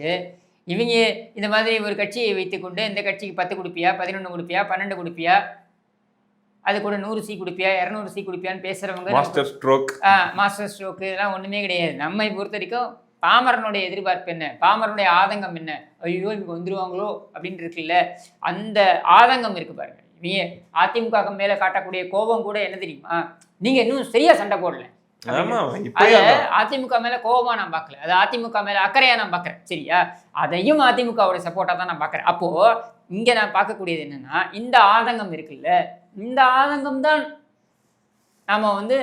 இவங்க இந்த மாதிரி ஒரு கட்சியை வைத்துக்கொண்டு இந்த கட்சிக்கு 10 கொடுப்பியா, 11 கொடுப்பியா, 12 கொடுப்பியா, அது கூட 100 சீ கொடுப்பியா, 200 சீ கொடுப்பியான்னு பேசுகிறவங்க மாஸ்டர் ஸ்ட்ரோக்கு இதெல்லாம் ஒன்றுமே கிடையாது. நம்மை பொறுத்த வரைக்கும் பாமரனுடைய எதிர்பார்ப்பு என்ன, பாமரனுடைய ஆதங்கம் என்ன, ஐயோ இவங்க வந்துருவாங்களோ அப்படின்னு இருக்குல்ல, அந்த ஆதங்கம் இருக்கு பாருங்க. இவங்க அதிமுக மேலே காட்டக்கூடிய கோபம் கூட என்ன தெரியுமா? நீங்கள் இன்னும் சரியா சண்டை போடல. அதிமுக மேல கோபமா நான் பார்க்கல, அது அதிமுக மேல அக்கறையா நான் பார்க்கறேன். சரியா? அதையும் அதிமுகவோட சப்போர்ட்டா தான் நான் பார்க்கறேன். அப்போ இங்க நான் பார்க்கக்கூடியது என்னன்னா, இந்த ஆதங்கம் இருக்குல்ல, இந்த ஆதங்கம் தான் நாம வந்து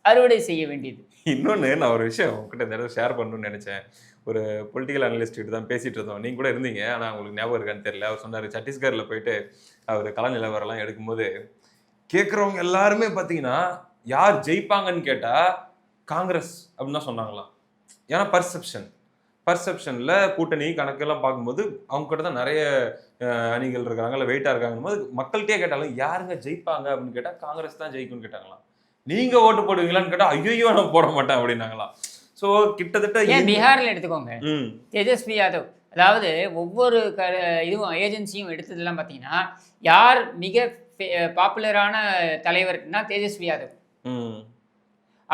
அறுவடை செய்ய வேண்டியது. இன்னொன்னு நான் ஒரு விஷயம் உங்ககிட்ட இந்த இடத்துல ஷேர் பண்ணணும்னு நினைச்சேன். ஒரு பொலிட்டிக்கல் அனலிஸ்ட் கிட்ட தான் பேசிட்டு இருந்தோம், நீங்க கூட இருந்தீங்க, ஆனா உங்களுக்கு ஞாபகம் இருக்கான்னு தெரியல. அவர் சொன்னாரு, சத்தீஸ்கர்ல போயிட்டு அவர் கள நிலவரம்லாம் எடுக்கும்போது கேட்குறவங்க எல்லாருமே பார்த்தீங்கன்னா யார் ஜெயிப்பாங்கன்னு கேட்டா காங்கிரஸ் அப்படின்னு தான் சொன்னாங்களாம். ஏன்னா பர்செப்ஷன்ல கூட்டணி கணக்கெல்லாம் பார்க்கும்போது அவங்க கிட்ட தான் நிறைய அணிகள் இருக்காங்க, இல்லை வெயிட்டா இருக்காங்க போது மக்கள்கிட்டே கேட்டாலும் யாருங்க ஜெயிப்பாங்க அப்படின்னு கேட்டா காங்கிரஸ் தான் ஜெயிக்கும்னு கேட்டாங்களாம். நீங்க ஓட்டு போடுவீங்களான்னு கேட்டா ஐயோ நான் போட மாட்டேன் அப்படின்னாங்களாம். ஸோ கிட்டத்தட்ட ஏன் பீகார்ல எடுத்துக்கோங்க, தேஜஸ்வி யாதவ், அதாவது ஒவ்வொரு இதுவும் ஏஜென்சியும் எடுத்ததெல்லாம் பார்த்தீங்கன்னா யார் மிக பாப்புலரான தலைவர்னா தேஜஸ்வி யாதவ்,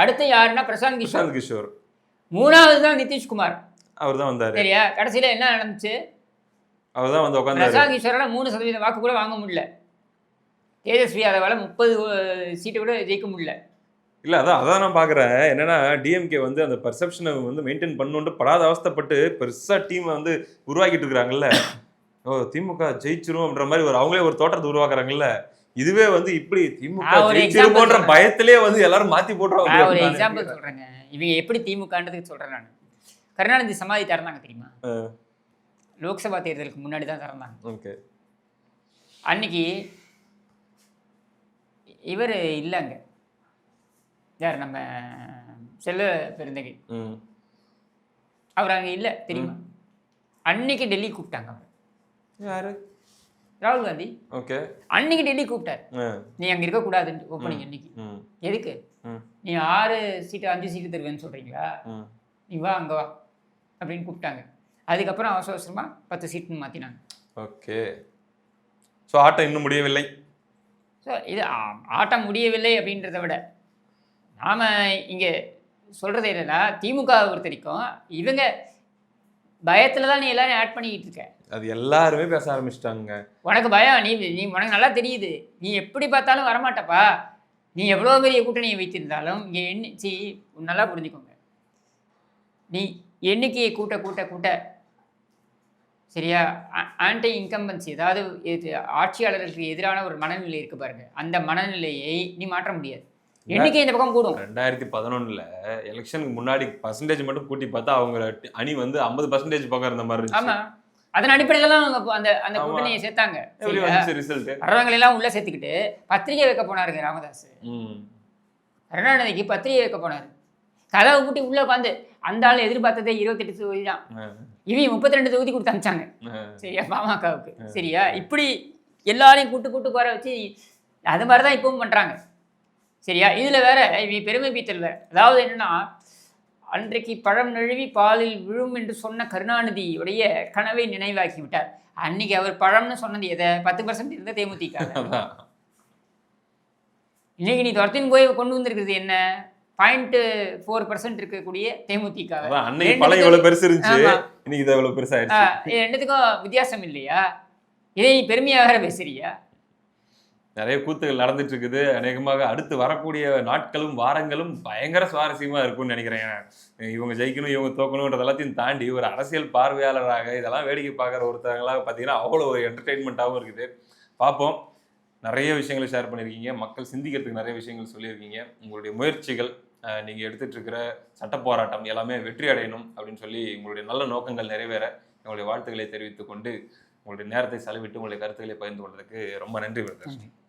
அடுத்து யாருன்னா பிரசாந்த் கிஷோர், 3வது தான் நிதிஷ்குமார், அவர் தான் வந்தாரு. சரியா? கடைசியில என்ன நடந்துச்சு? அவர் தான் வந்து உட்கார்ந்தாரு. பிரசாந்த் கிஷோரால 3% வாக்கு கூட வாங்க முடியல. தேஜஸ்வி யாதவால 30 சீட்டு கூட ஜெயிக்க முடியல. இல்ல அதான் நான் பாக்குறேன். என்னன்னா டிஎம்கே வந்து அந்த பர்செப்ஷனை வந்து மெயின்டைன் பண்ணணும்னு படாத அவஸ்தைப்பட்டு பெருசா டீம் வந்து உருவாக்கிட்டு இருக்கிறாங்கல்ல. ஓ திமுக ஜெயிச்சிரும் அப்படின்ற மாதிரி அவங்களே ஒரு தோற்றத்தை உருவாக்குறாங்கல்ல. இதுவே வந்து இப்படி திமுக ஜெயிச்சிருமோன்ற பயத்திலே வந்து எல்லாரும் மாத்தி போடுறாங்க. ஒரு எக்ஸாம்பிள் சொல்றேங்க, இவங்க எப்படி திமுகன்றதுக்கு சொல்றேன் நான். கருணாநிதி சமாதி திறந்தாங்க தெரியுமா? லோக்சபா தேர்தலுக்கு முன்னாடி தான் திறந்தாங்க. ஓகே. அன்னைக்கு இவர் இல்லைங்க, யார் நம்ம செல்வ பெருந்தகை, அவர் அங்கே இல்லை தெரியுமா? அன்னைக்கு டெல்லி கூப்பிட்டாங்க. யாரு? ராகுல் காந்தி. ஓகே. அன்னைக்கு டெல்லி கூப்பிட்டார், நீ அங்கே இருக்கக்கூடாதுன்னு ஓப்பனிங். அன்னைக்கு எதுக்கு நீ 6 சீட்டு 5 சீட்டு தருவேன்னு சொல்றீங்களா, நீ வா அங்கே வா அப்படின்னு கூப்பிட்டாங்க. அதுக்கப்புறம் அவசர அவசரமாக 10 சீட்டுன்னு மாற்றினாங்க. ஓகே. ஸோ ஆட்டம் இன்னும் முடியவில்லை. ஸோ இது ஆட்டம் முடியவில்லை அப்படின்றத விட நாம் இங்கே சொல்கிறது என்னன்னா, திமுக பொறுத்த வரைக்கும் இவங்க பயத்தில் தான் நீ எல்லாரும் ஆட் பண்ணிக்கிட்டு இருக்க. அது எல்லாருமே பேச ஆரம்பிச்சிட்டாங்க. உனக்கு பயம், நீ உனக்கு நல்லா தெரியுது, நீ எப்படி பார்த்தாலும் வரமாட்டப்பா. நீ எவ்வளோ பெரிய கூட்டணியை வைத்திருந்தாலும் இங்கே நல்லா புரிஞ்சுக்கோங்க, நீ எண்ணிக்கையை கூட்ட கூட்ட கூட்ட சரியா? ஆன்டி இன்கம்பன்சி, அதாவது ஆட்சியாளர்களுக்கு எதிரான ஒரு மனநிலை இருக்கு பாருங்க. அந்த மனநிலையை நீ மாற்ற முடியாது. எண்ணிக்கை இந்த பக்கம் கூடும். 2011ல எலெக்ஷனுக்கு முன்னாடி பர்சன்டேஜ் மட்டும் கூட்டி பார்த்தா அவங்க அணி வந்து 50% பக்கம் இருந்த மாதிரி இருந்துச்சு. ஆமா. அதன் அடிப்படையில தான் அவங்க அந்த அந்த ஆமா. கூட்டணியை சேர்த்தாங்க. எப்படி வந்துச்சு ரிசல்ட்? வர்றவங்களை எல்லாம் உள்ள சேர்த்துக்கிட்டு பத்திரிகை வைக்க போனாருங்க ராமதாஸ். கருணாநிதிக்கு பத்திரிகை வைக்க போனாரு. கதவை பூட்டி உள்ள உட்காந்து அந்த ஆள் எதிர்பார்த்ததே 28 தொகுதி தான். இவங்க 32 தொகுதி கொடுத்து அனுப்பிச்சாங்க. சரியா? பாமகவுக்கு. சரியா? இப்படி எல்லாரையும் கூட்டு குறை வச்சு அது மாதிரி தான் இப்பவும் பண்றாங்க. சரியா? இதுல வேற இவங்க பெருமை பீத்தல் வேற. அதாவது என்னன்னா, அன்றைக்கு பழம் நழுவி பாலில் விழும் என்று சொன்ன கருணாநிதியுடைய கனவை நினைவாக்கி விட்டார். அன்னைக்கு அவர் பழம்னு சொன்னது எதை? 10% இருந்த தேமுதிக. இன்னைக்கு நீ துரத்தின் போய் கொண்டு வந்திருக்கிறது என்ன? 0.4% இருக்கக்கூடிய தேமுதிக. அன்னைக்கு பழம் இவ்வளவு பெருசு இருந்துச்சு, இன்னைக்கு இது இவ்வளவு பெருசாயிடுச்சு. ரெண்டுத்துக்கும் வித்தியாசம் இல்லையா? இதை நீ பெருமையா வேற பேசுறியா? நிறைய கூத்துகள் நடந்துட்டு இருக்குது. அநேகமாக அடுத்து வரக்கூடிய நாட்களும் வாரங்களும் பயங்கர சுவாரஸ்யமா இருக்கும்னு நினைக்கிறேன். இவங்க ஜெயிக்கணும் இவங்க தோக்கணும்ன்றது எல்லாத்தையும் தாண்டி ஒரு அரசியல் பார்வையாளராக இதெல்லாம் வேடிக்கை பார்க்குற ஒருத்தவங்களாக பார்த்தீங்கன்னா அவ்வளோ ஒரு என்டர்டெயின்மெண்ட்டாகவும் இருக்குது. பார்ப்போம். நிறைய விஷயங்களை ஷேர் பண்ணியிருக்கீங்க. மக்கள் சிந்திக்கிறதுக்கு நிறைய விஷயங்கள் சொல்லியிருக்கீங்க. உங்களுடைய முயற்சிகள், நீங்கள் எடுத்துகிட்டு இருக்கிற சட்ட போராட்டம் எல்லாமே வெற்றி அடையணும் அப்படின்னு சொல்லி உங்களுடைய நல்ல நோக்கங்கள் நிறைவேற உங்களுடைய வாழ்த்துக்களை தெரிவித்துக் கொண்டு உங்களுடைய நேரத்தை செலவிட்டு உங்களுடைய கருத்துக்களை பகிர்ந்து கொண்டதுக்கு ரொம்ப நன்றி பிரதர்.